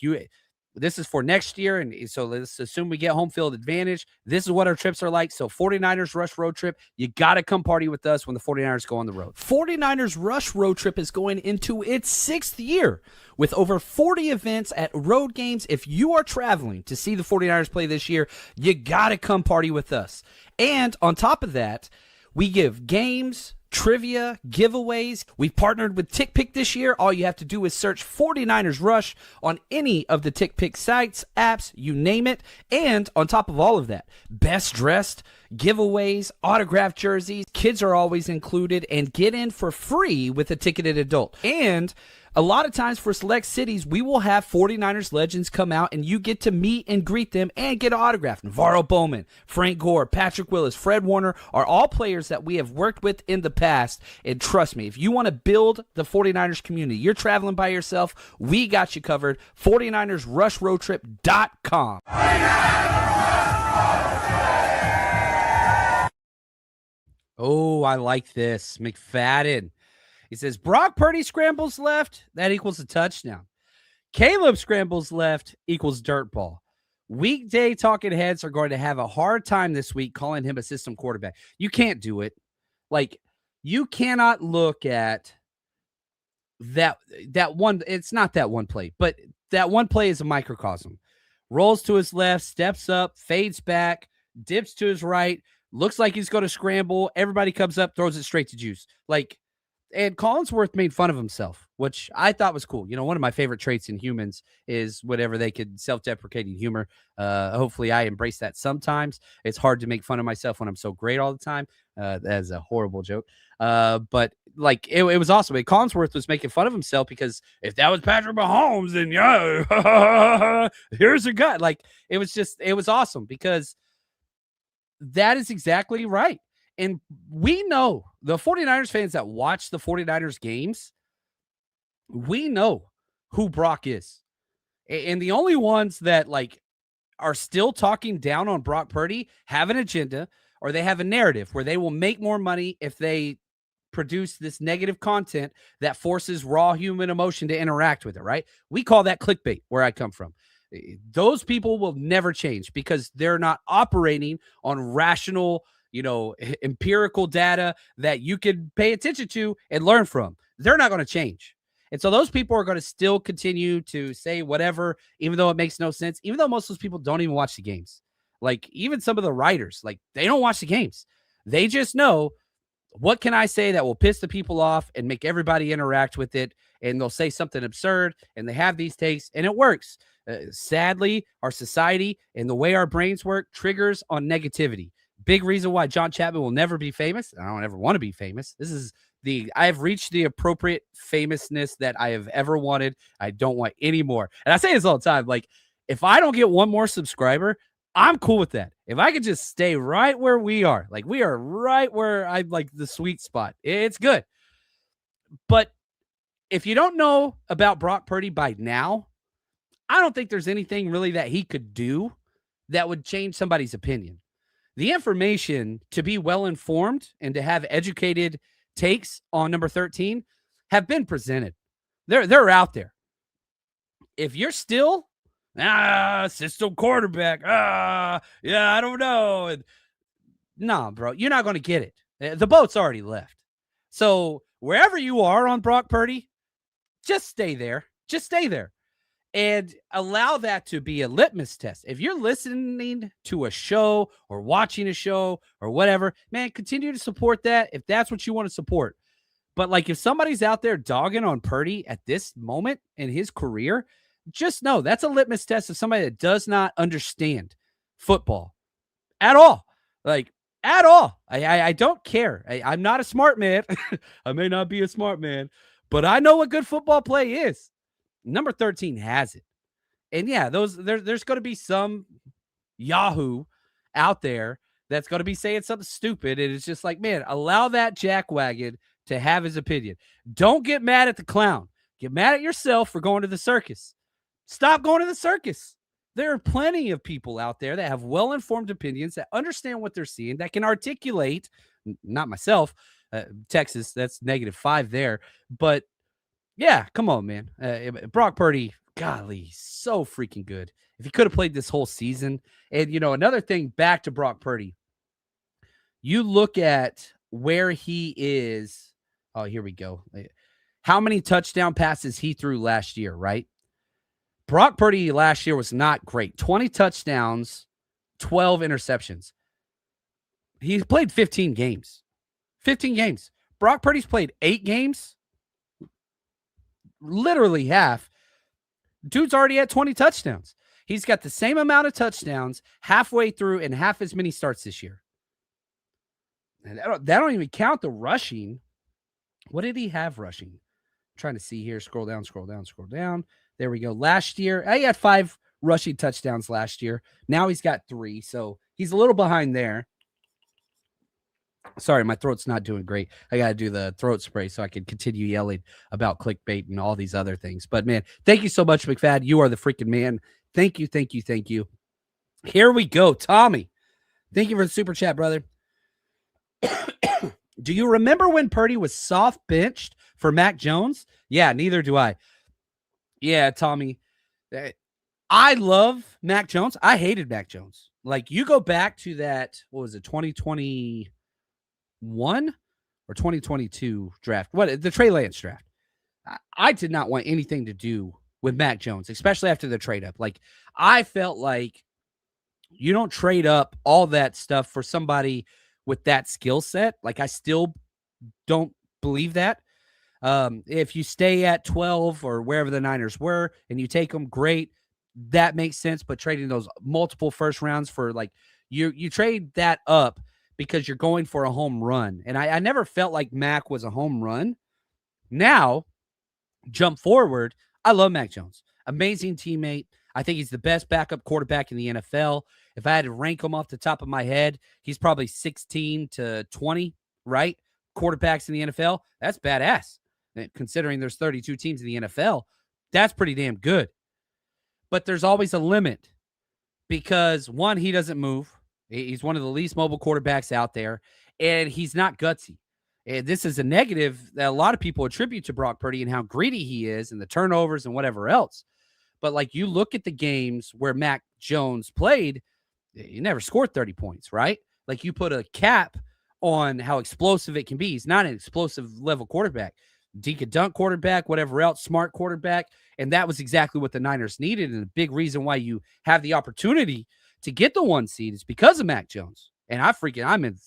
this is for next year, and so let's assume we get home field advantage. This is what our trips are like. So 49ers Rush road trip, you got to come party with us when the 49ers go on the road. 49ers Rush road trip is going into its 6th year with over 40 events at road games. If you are traveling to see the 49ers play this year, you got to come party with us. And on top of that, we give games, trivia, giveaways. We've partnered with TickPick this year. All you have to do is search 49ers Rush on any of the TickPick sites, apps, you name it. And on top of all of that, best dressed, giveaways, autographed jerseys, kids are always included, and get in for free with a ticketed adult. And a lot of times for select cities, we will have 49ers legends come out, and you get to meet and greet them and get an autograph. Navarro Bowman, Frank Gore, Patrick Willis, Fred Warner are all players that we have worked with in the past. And trust me, if you want to build the 49ers community, you're traveling by yourself, we got you covered. 49ersRushRoadTrip.com. Oh, I like this. McFadden. He says, Brock Purdy scrambles left, that equals a touchdown. Caleb scrambles left equals dirt ball. Weekday talking heads are going to have a hard time this week calling him a system quarterback. You can't do it. Like, you cannot look at that one. It's not that one play, but that one play is a microcosm. Rolls to his left, steps up, fades back, dips to his right, looks like he's going to scramble. Everybody comes up, throws it straight to Juice. Like, and Collinsworth made fun of himself, which I thought was cool. You know, one of my favorite traits in humans is whatever they could self-deprecating humor. Hopefully I embrace that sometimes. It's hard to make fun of myself when I'm so great all the time. That is a horrible joke. But like, it was awesome. And Collinsworth was making fun of himself because if that was Patrick Mahomes, then yeah, here's a guy. Like, it was awesome because that is exactly right. And we know the 49ers fans that watch the 49ers games, we know who Brock is. And the only ones that like are still talking down on Brock Purdy have an agenda, or they have a narrative where they will make more money if they produce this negative content that forces raw human emotion to interact with it, right? We call that clickbait where I come from. Those people will never change because they're not operating on rational, empirical data that you can pay attention to and learn from. They're not going to change. And so those people are going to still continue to say whatever, even though it makes no sense, even though most of those people don't even watch the games. Like even some of the writers, like they don't watch the games. They just know, what can I say that will piss the people off and make everybody interact with it? And they'll say something absurd and they have these takes and it works. Sadly, our society and the way our brains work triggers on negativity. Big reason why John Chapman will never be famous. I don't ever want to be famous. I have reached the appropriate famousness that I have ever wanted. I don't want any more. And I say this all the time. Like, if I don't get one more subscriber, I'm cool with that. If I could just stay right where we are, like we are right where I like the sweet spot, it's good. But if you don't know about Brock Purdy by now, I don't think there's anything really that he could do that would change somebody's opinion. The information to be well-informed and to have educated takes on number 13 have been presented. They're out there. If you're still system quarterback, I don't know. And, nah, bro, you're not going to get it. The boat's already left. So wherever you are on Brock Purdy, just stay there. Just stay there. And allow that to be a litmus test. If you're listening to a show or watching a show or whatever, man, continue to support that if that's what you want to support. But like if somebody's out there dogging on Purdy at this moment in his career, just know that's a litmus test of somebody that does not understand football at all. Like at all. I don't care. I'm not a smart man. I may not be a smart man, but I know what good football play is. Number 13 has it. And yeah, there's going to be some Yahoo out there that's going to be saying something stupid. And it's just like, man, allow that jackwagon to have his opinion. Don't get mad at the clown. Get mad at yourself for going to the circus. Stop going to the circus. There are plenty of people out there that have well-informed opinions, that understand what they're seeing, that can articulate, not myself, Texas, that's -5 there. But yeah, come on, man. Brock Purdy, golly, so freaking good. If he could have played this whole season. And, another thing back to Brock Purdy, you look at where he is. Oh, here we go. How many touchdown passes he threw last year, right? Brock Purdy last year was not great. 20 touchdowns, 12 interceptions. He's played 15 games. 15 games. Brock Purdy's played 8 games. Literally half. Dude's already at 20 touchdowns. He's got the same amount of touchdowns halfway through and half as many starts this year. And that don't even count the rushing. What did he have rushing? I'm trying to see here. Scroll down. There we go. Last year, he had 5 rushing touchdowns last year. Now he's got 3. So he's a little behind there. Sorry, my throat's not doing great. I got to do the throat spray so I can continue yelling about clickbait and all these other things. But, man, thank you so much, McFadden. You are the freaking man. Thank you. Here we go. Tommy, thank you for the super chat, brother. Do you remember when Purdy was soft benched for Mac Jones? Yeah, neither do I. Yeah, Tommy. I love Mac Jones. I hated Mac Jones. Like, you go back to that, what was it, 2021 or 2022 draft? What, the Trey Lance draft? I did not want anything to do with Mac Jones, especially after the trade up. Like, I felt like you don't trade up all that stuff for somebody with that skill set. Like, I still don't believe that. If you stay at 12 or wherever the Niners were and you take them, great. That makes sense. But trading those multiple first rounds for, like, you trade that up because you're going for a home run. And I never felt like Mac was a home run. Now, jump forward, I love Mac Jones. Amazing teammate. I think he's the best backup quarterback in the NFL. If I had to rank him off the top of my head, he's probably 16 to 20, right? Quarterbacks in the NFL. That's badass. Considering there's 32 teams in the NFL, that's pretty damn good. But there's always a limit because, one, he doesn't move. He's one of the least mobile quarterbacks out there, and he's not gutsy. And this is a negative that a lot of people attribute to Brock Purdy and how greedy he is and the turnovers and whatever else. But, like, you look at the games where Mac Jones played, he never scored 30 points, right? Like, you put a cap on how explosive it can be. He's not an explosive level quarterback. Dink and dunk quarterback, whatever else, smart quarterback. And that was exactly what the Niners needed. And a big reason why you have the opportunity to get the 1 seed is because of Mac Jones. And I'm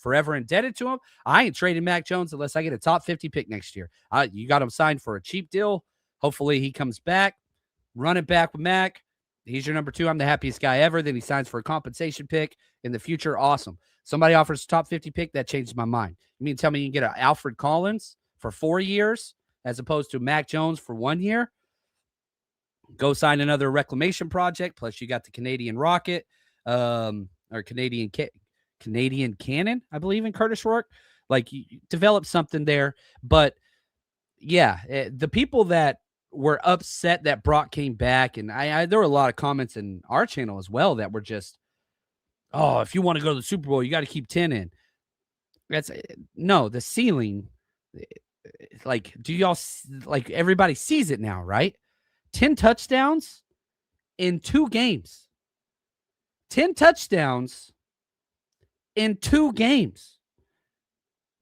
forever indebted to him. I ain't trading Mac Jones unless I get a top 50 pick next year. You got him signed for a cheap deal. Hopefully he comes back. Run it back with Mac. He's your number 2. I'm the happiest guy ever. Then he signs for a compensation pick in the future. Awesome. Somebody offers a top 50 pick. That changes my mind. You mean tell me you can get an Alfred Collins for 4 years as opposed to Mac Jones for 1 year? Go sign another reclamation project. Plus you got the Canadian Rocket, or Canadian Cannon, I believe, in Curtis Rourke. Like, you develop something there. But yeah, the people that were upset that Brock came back, and there were a lot of comments in our channel as well that were just, oh, if you want to go to the Super Bowl, you got to keep 10 in. No, the ceiling, like, do y'all, like, everybody sees it now, right? 10 touchdowns in 2 games. 10 touchdowns in 2 games.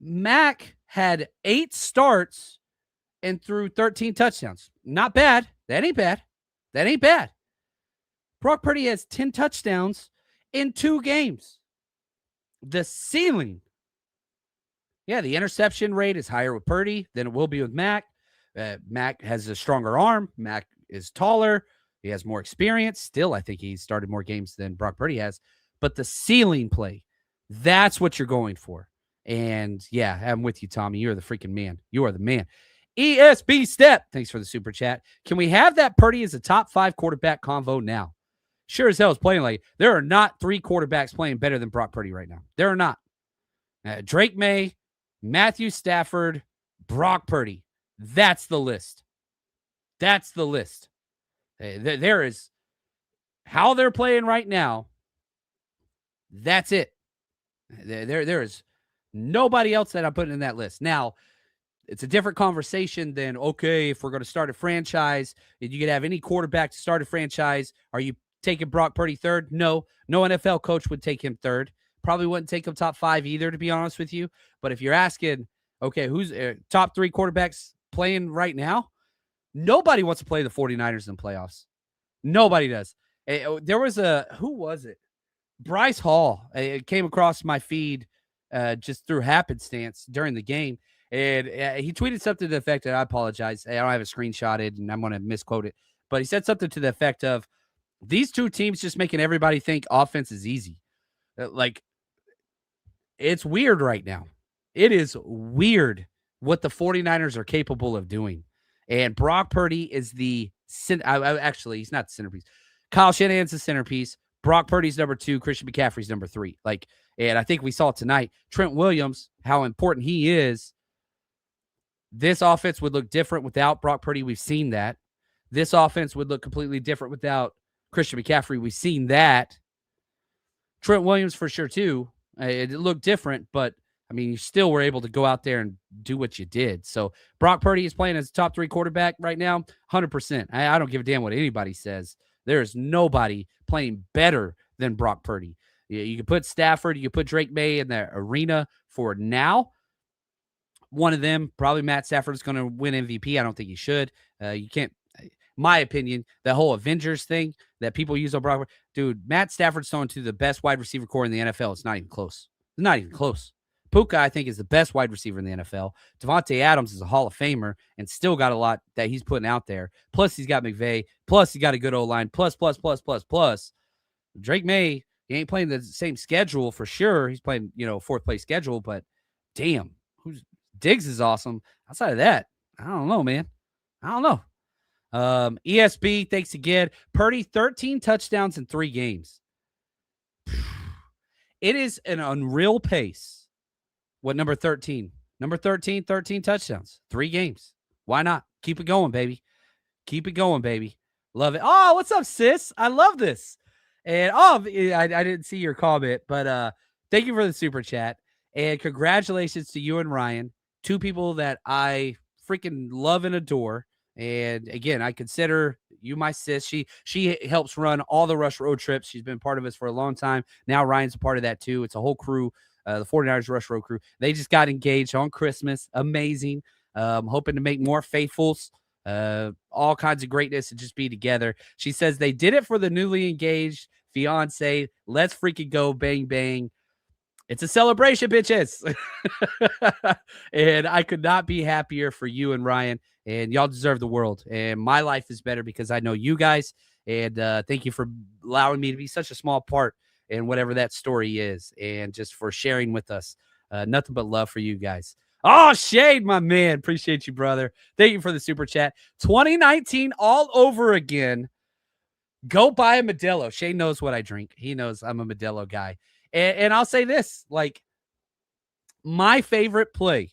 Mac had 8 starts and threw 13 touchdowns. Not bad. That ain't bad. Brock Purdy has 10 touchdowns in 2 games. The ceiling. Yeah, the interception rate is higher with Purdy than it will be with Mac. Mac has a stronger arm. Mac is taller. He has more experience. Still, I think he started more games than Brock Purdy has. But the ceiling play, that's what you're going for. And yeah, I'm with you, Tommy. You're the freaking man. You are the man. ESB Step, thanks for the super chat. Can we have that Purdy as a top 5 quarterback convo now? Sure as hell is playing like there are not 3 quarterbacks playing better than Brock Purdy right now. There are not. Drake May, Matthew Stafford, Brock Purdy. That's the list. That's the list. There is how they're playing right now. That's it. There is nobody else that I'm putting in that list. Now, it's a different conversation than, okay, if we're going to start a franchise, and you could have any quarterback to start a franchise, are you taking Brock Purdy third? No NFL coach would take him third. Probably wouldn't take him top 5 either, to be honest with you. But if you're asking, okay, who's top 3 quarterbacks playing right now? Nobody wants to play the 49ers in playoffs. Nobody does. There was who was it? Bryce Hall. It came across my feed just through happenstance during the game. And he tweeted something to the effect, and I apologize, I don't have it screenshotted, and I'm going to misquote it. But he said something to the effect of, these 2 teams just making everybody think offense is easy. Like, it's weird right now. It is weird what the 49ers are capable of doing. And Brock Purdy is actually, he's not the centerpiece. Kyle Shanahan's the centerpiece. Brock Purdy's number 2. Christian McCaffrey's number 3. Like, and I think we saw tonight, Trent Williams, how important he is. This offense would look different without Brock Purdy. We've seen that. This offense would look completely different without Christian McCaffrey. We've seen that. Trent Williams for sure, too. It looked different, but, I mean, you still were able to go out there and do what you did. So Brock Purdy is playing as a top 3 quarterback right now, 100%. I don't give a damn what anybody says. There is nobody playing better than Brock Purdy. You can put Stafford, you can put Drake May in the arena for now. One of them, probably Matt Stafford, is going to win MVP. I don't think he should. You can't, my opinion, the whole Avengers thing that people use on Brock Purdy. Dude, Matt Stafford's throwing to the best wide receiver core in the NFL. It's not even close. It's not even close. Puka, I think, is the best wide receiver in the NFL. Devontae Adams is a Hall of Famer and still got a lot that he's putting out there. Plus, he's got McVay. Plus, he got a good O-line. Plus. Drake May, he ain't playing the same schedule for sure. He's playing, 4th place schedule, but damn, Diggs is awesome. Outside of that, I don't know, man. I don't know. ESB, thanks again. Purdy, 13 touchdowns in 3 games. It is an unreal pace. What, number 13? Number 13, 13 touchdowns, 3 games. Why not? Keep it going, baby. Keep it going, baby. Love it. Oh, what's up, sis? I love this. And I didn't see your comment, but thank you for the super chat. And congratulations to you and Ryan, two people that I freaking love and adore. And again, I consider you my sis. She helps run all the Rush Road trips. She's been part of us for a long time. Now Ryan's a part of that too. It's a whole crew, the 49ers Rush Road crew. They just got engaged on Christmas. Amazing. Hoping to make more faithfuls. All kinds of greatness and just be together. She says they did it for the newly engaged fiance. Let's freaking go. Bang, bang. It's a celebration, bitches. And I could not be happier for you and Ryan, and y'all deserve the world. And my life is better because I know you guys. And thank you for allowing me to be such a small part in whatever that story is, and just for sharing with us. Nothing but love for you guys. Oh, Shade, my man. Appreciate you, brother. Thank you for the super chat. 2019 all over again. Go buy a Modelo. Shane knows what I drink. He knows I'm a Modelo guy. And I'll say this, like, my favorite play,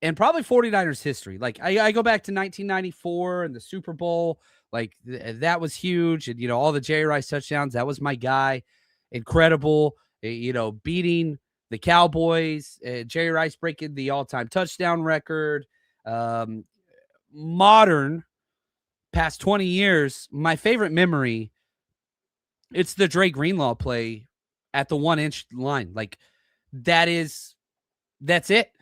and probably 49ers history, like, I go back to 1994 and the Super Bowl. Like, that was huge. And, all the Jerry Rice touchdowns, that was my guy. Incredible. Beating the Cowboys, Jerry Rice breaking the all-time touchdown record. Modern, past 20 years, my favorite memory, it's the Dre Greenlaw play at the 1-inch line. Like, that's it.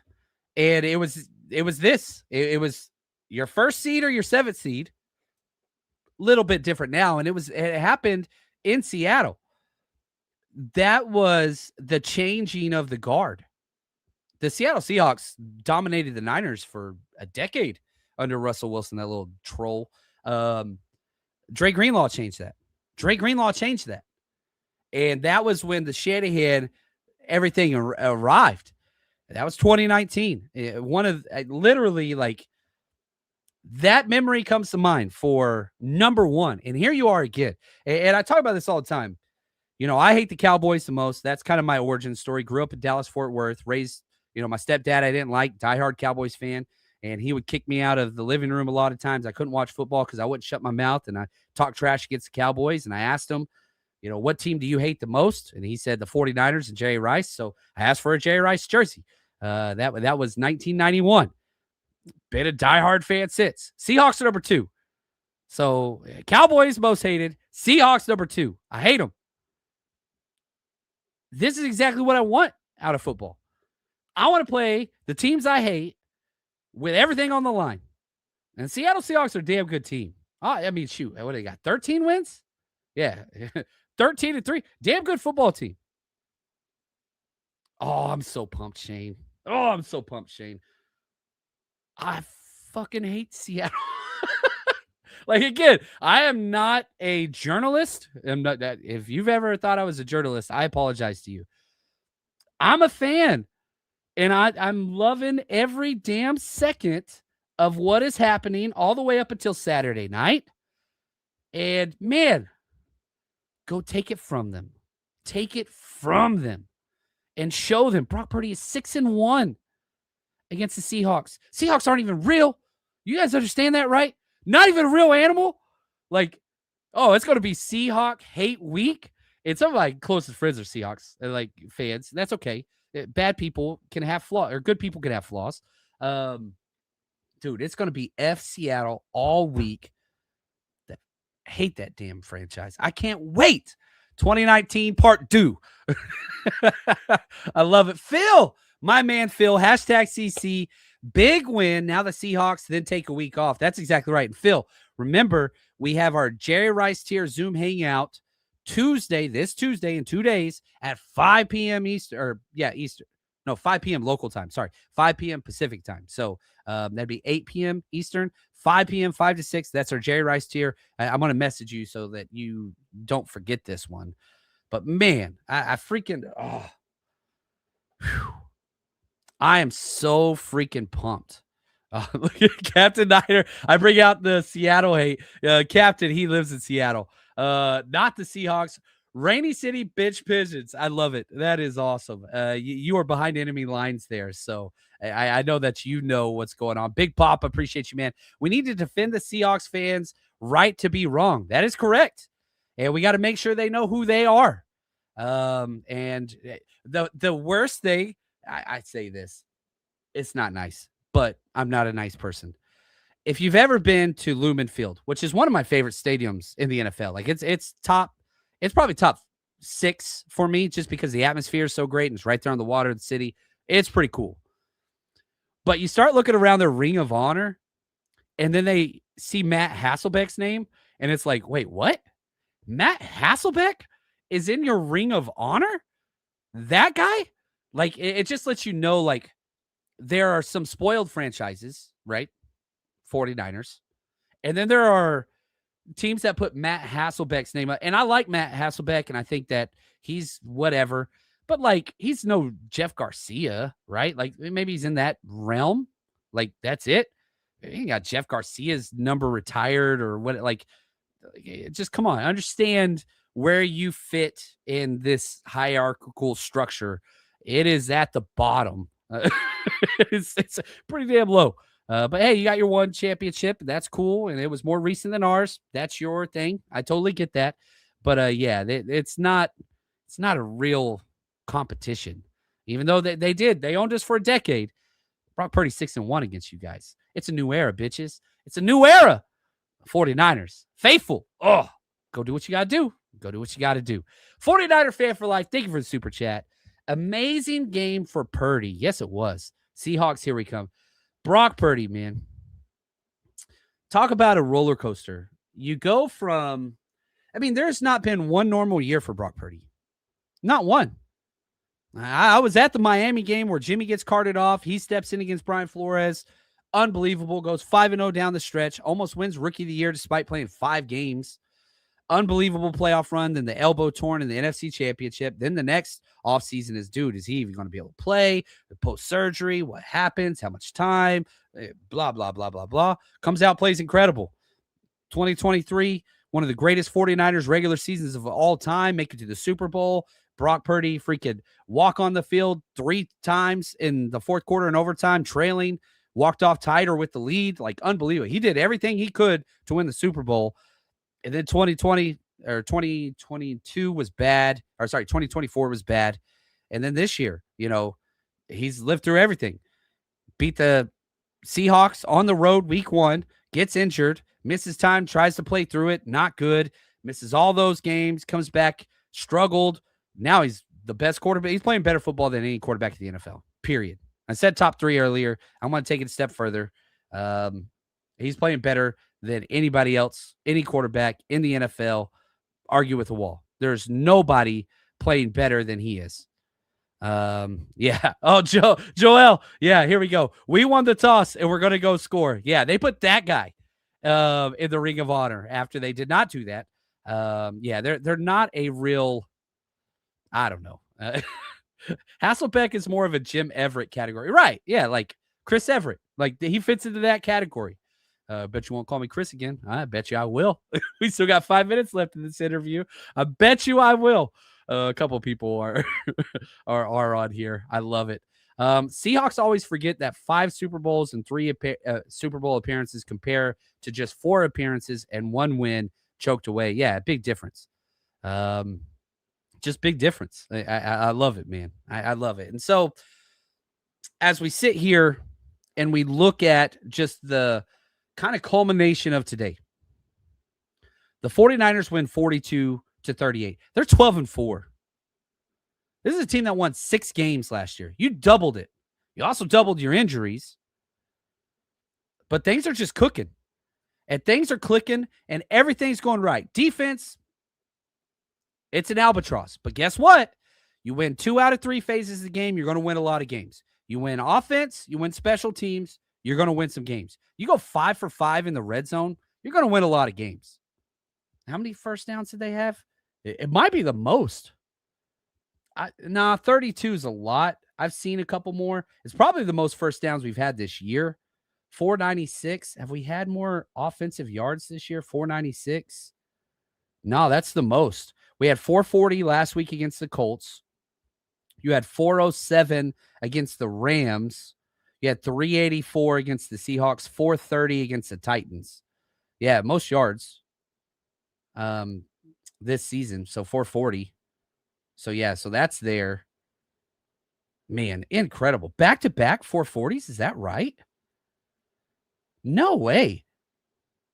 And it was this. It was your first seed or your seventh seed. Little bit different now. And it happened in Seattle. That was the changing of the guard. The Seattle Seahawks dominated the Niners for a decade under Russell Wilson, that little troll. Dre Greenlaw changed that. And that was when the Shanahan, everything arrived. That was 2019. Literally, like, that memory comes to mind for number one. And here you are again. And I talk about this all the time. I hate the Cowboys the most. That's kind of my origin story. Grew up in Dallas, Fort Worth, raised, my stepdad I didn't like, diehard Cowboys fan. And he would kick me out of the living room a lot of times. I couldn't watch football because I wouldn't shut my mouth. And I talked trash against the Cowboys. And I asked him, what team do you hate the most? And he said the 49ers and Jerry Rice. So I asked for a Jerry Rice jersey. That was 1991. Been a diehard fan since. Seahawks are number 2. So Cowboys most hated. Seahawks number 2. I hate them. This is exactly what I want out of football. I want to play the teams I hate with everything on the line. And Seattle Seahawks are a damn good team. Shoot. What they got? 13 wins? Yeah. 13-3. Damn good football team. Oh, I'm so pumped, Shane. I fucking hate Seattle. Like, again, I am not a journalist. I'm not that. If you've ever thought I was a journalist, I apologize to you. I'm a fan, and I'm loving every damn second of what is happening all the way up until Saturday night. And, man, go take it from them. Take it from them and show them. Brock Purdy is 6-1 against the Seahawks. Seahawks aren't even real. You guys understand that, right? Not even a real animal. Like, it's going to be Seahawk hate week. And some of my closest friends are Seahawks, like, fans. That's okay. Bad people can have flaws, or good people can have flaws. Dude, it's going to be F Seattle all week. I hate that damn franchise. I can't wait. 2019 part 2. I love it. Phil, my man Phil, #CC. Big win. Now the Seahawks then take a week off. That's exactly right. And Phil, remember, we have our Jerry Rice tier Zoom hangout this Tuesday in 2 days at 5 p.m. Eastern. No, 5 p.m. local time. Sorry, 5 p.m. Pacific time. So that'd be 8 p.m. Eastern, 5 p.m., 5 to 6. That's our Jerry Rice tier. I'm going to message you so that you don't forget this one. But, man, I freaking I am so freaking pumped. Look at Captain Niner. I bring out the Seattle hate. Captain, he lives in Seattle. Not the Seahawks. Rainy City bitch pigeons. I love it. That is awesome. You are behind enemy lines there. So I know that you know what's going on. Big Pop, appreciate you, man. We need to defend the Seahawks fans' right to be wrong. That is correct. and we got to make sure they know who they are. And the worst thing, I say this, it's not nice, but I'm not a nice person. If you've ever been to Lumen Field, which is one of my favorite stadiums in the NFL, like it's probably top 6 for me, just because the atmosphere is so great and it's right there on the water of the city. It's pretty cool. But you start looking around their Ring of Honor, and then they see Matt Hasselbeck's name, and it's like, wait, what? Matt Hasselbeck is in your Ring of Honor? That guy? Like, it just lets you know, like, there are some spoiled franchises, right? 49ers. And then there are teams that put Matt Hasselbeck's name up. And I like Matt Hasselbeck, and I think that he's whatever. But, like, he's no Jeff Garcia, right? Like, maybe he's in that realm. Like, that's it. He got Jeff Garcia's number retired or what. Like, just come on. Understand where you fit in this hierarchical structure. It is at the bottom. It's pretty damn low. But hey, you got your one championship. That's cool. And it was more recent than ours. That's your thing. I totally get that. But yeah, it's not a real competition. Even though they owned us for a decade. Brock Purdy 6-1 against you guys. It's a new era, bitches. It's a new era. 49ers. Faithful. Oh, go do what you got to do. Go do what you got to do. 49er fan for life. Thank you for the super chat. Amazing game for Purdy. Yes, it was. Seahawks, here we come. Brock Purdy, man. Talk about a roller coaster. You go from, there's not been one normal year for Brock Purdy. Not one. I was at the Miami game where Jimmy gets carted off. He steps in against Brian Flores. Unbelievable. Goes 5-0 down the stretch. Almost wins Rookie of the Year despite playing 5 games. Unbelievable playoff run. Then the elbow torn in the NFC Championship. Then the next offseason is, dude, is he even going to be able to play? The post-surgery, what happens? How much time? Blah, blah, blah, blah, blah. Comes out, plays incredible. 2023, one of the greatest 49ers regular seasons of all time. Make it to the Super Bowl. Brock Purdy freaking walk on the field 3 times in the fourth quarter and overtime, trailing, walked off tight or with the lead. Like, unbelievable. He did everything he could to win the Super Bowl. And then 2022 was bad. 2024 was bad. And then this year, he's lived through everything. Beat the Seahawks on the road week 1, gets injured, misses time, tries to play through it, not good, misses all those games, comes back, struggled. Now he's the best quarterback. He's playing better football than any quarterback in the NFL, period. I said top 3 earlier. I'm going to take it a step further. He's playing better than anybody else, any quarterback in the NFL. Argue with the wall. There's nobody playing better than he is. Yeah. Oh, Joel. Yeah, here we go. We won the toss, and we're going to go score. Yeah, they put that guy in the Ring of Honor after they did not do that. Yeah, they're not a real, I don't know. Hasselbeck is more of a Jim Everett category. Right. Yeah, like Chris Everett. Like, he fits into that category. Bet you won't call me Chris again. I bet you I will. We still got 5 minutes left in this interview. I bet you I will. A couple of people are on here. I love it. Seahawks always forget that 5 Super Bowls and 3 Super Bowl appearances compare to just 4 appearances and 1 win choked away. Yeah, big difference. Just big difference. I love it, man. I love it. And so as we sit here and we look at just the kind of culmination of today, the 49ers win 42-38. They're 12-4. This is a team that won 6 games last year. You doubled it. You also doubled your injuries. But things are just cooking. And things are clicking, and everything's going right. Defense, it's an albatross. But guess what? You win 2 out of 3 phases of the game, you're going to win a lot of games. You win offense, you win special teams, you're going to win some games. You go 5 for 5 in the red zone, you're going to win a lot of games. How many first downs did they have? It might be the most. 32 is a lot. I've seen a couple more. It's probably the most first downs we've had this year. 496. Have we had more offensive yards this year? 496. No, that's the most. We had 440 last week against the Colts. You had 407 against the Rams. You had 384 against the Seahawks, 430 against the Titans. Yeah, most yards. this season. So 440. So yeah, so that's there. Man, incredible. Back-to-back 440s. Is that right? No way.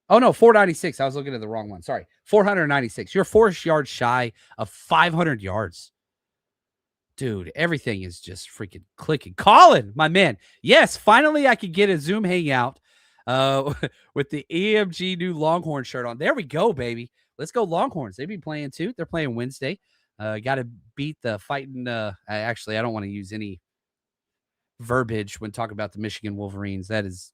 Oh, no, 496. I was looking at the wrong one. Sorry. 496. You're 4 yards shy of 500 yards. Dude, everything is just freaking clicking. Colin, my man. Yes, finally I could get a Zoom hangout with the EMG new Longhorn shirt on. There we go, baby. Let's go Longhorns. They be playing too. They're playing Wednesday. Got to beat the fighting. Actually, I don't want to use any verbiage when talking about the Michigan Wolverines. That's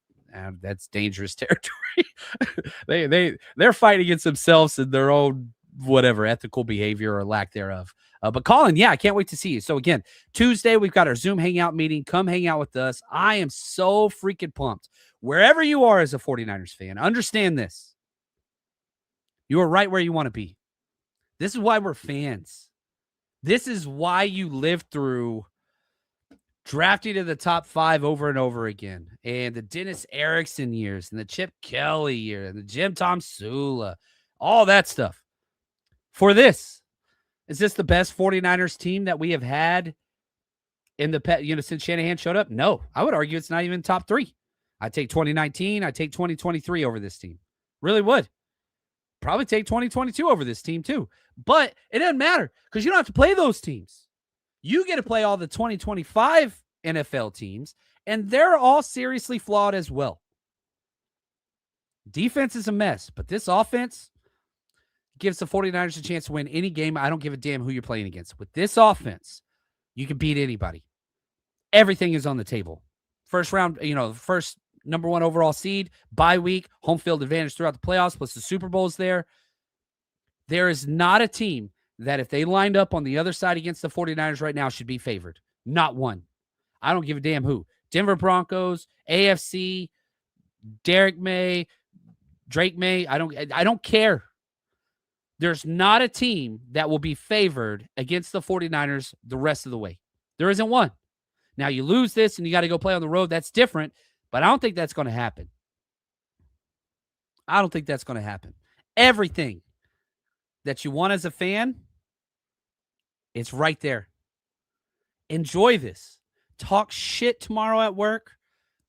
dangerous territory. They're fighting against themselves and their own whatever ethical behavior or lack thereof. But Colin, yeah, I can't wait to see you. So again, Tuesday we've got our Zoom hangout meeting. Come hang out with us. I am so freaking pumped. Wherever you are as a 49ers fan, understand this. You are right where you want to be. This is why we're fans. This is why you live through drafting to the top 5 over and over again. And the Dennis Erickson years and the Chip Kelly year and the Jim Tom Sula, all that stuff. For this, is this the best 49ers team that we have had in the since Shanahan showed up? No, I would argue it's not even top 3. I take 2019. I take 2023 over this team. Really would. Probably take 2022 over this team too. But it doesn't matter because you don't have to play those teams. You get to play all the 2025 NFL teams, and they're all seriously flawed as well. Defense is a mess, but this offense gives the 49ers a chance to win any game. I don't give a damn who you're playing against. With this offense, you can beat anybody. Everything is on the table. First round, first number 1 overall seed, bye week, home field advantage throughout the playoffs, plus the Super Bowl's there. There is not a team that if they lined up on the other side against the 49ers right now should be favored. Not one. I don't give a damn who. Denver Broncos, AFC, Drake May. I don't care. There's not a team that will be favored against the 49ers the rest of the way. There isn't one. Now you lose this and you got to go play on the road. That's different, but I don't think that's going to happen. Everything that you want as a fan, it's right there. Enjoy this. Talk shit tomorrow at work.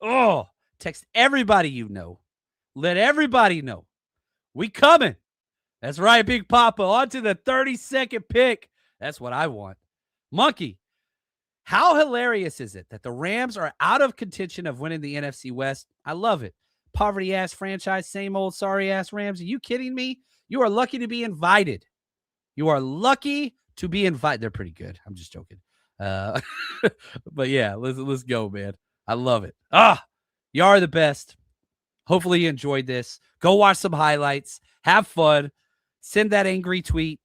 Oh, text everybody you know. Let everybody know. We coming. That's right, Big Papa. On to the 32nd pick. That's what I want. Monkey, how hilarious is it that the Rams are out of contention of winning the NFC West? I love it. Poverty-ass franchise, same old sorry-ass Rams. Are you kidding me? You are lucky to be invited. They're pretty good. I'm just joking. But yeah, let's go, man. I love it. You are the best. Hopefully you enjoyed this. Go watch some highlights. Have fun. Send that angry tweet.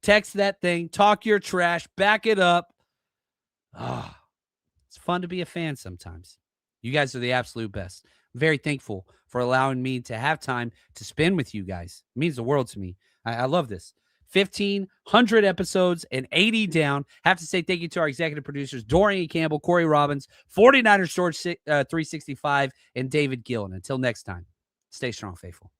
Text that thing. Talk your trash. Back it up. It's fun to be a fan sometimes. You guys are the absolute best. I'm very thankful for allowing me to have time to spend with you guys. It means the world to me. I love this. 1,500 episodes and 80 down. Have to say thank you to our executive producers, Dorian Campbell, Corey Robbins, 49ers George 365, and David Gill. And until next time, stay strong, faithful.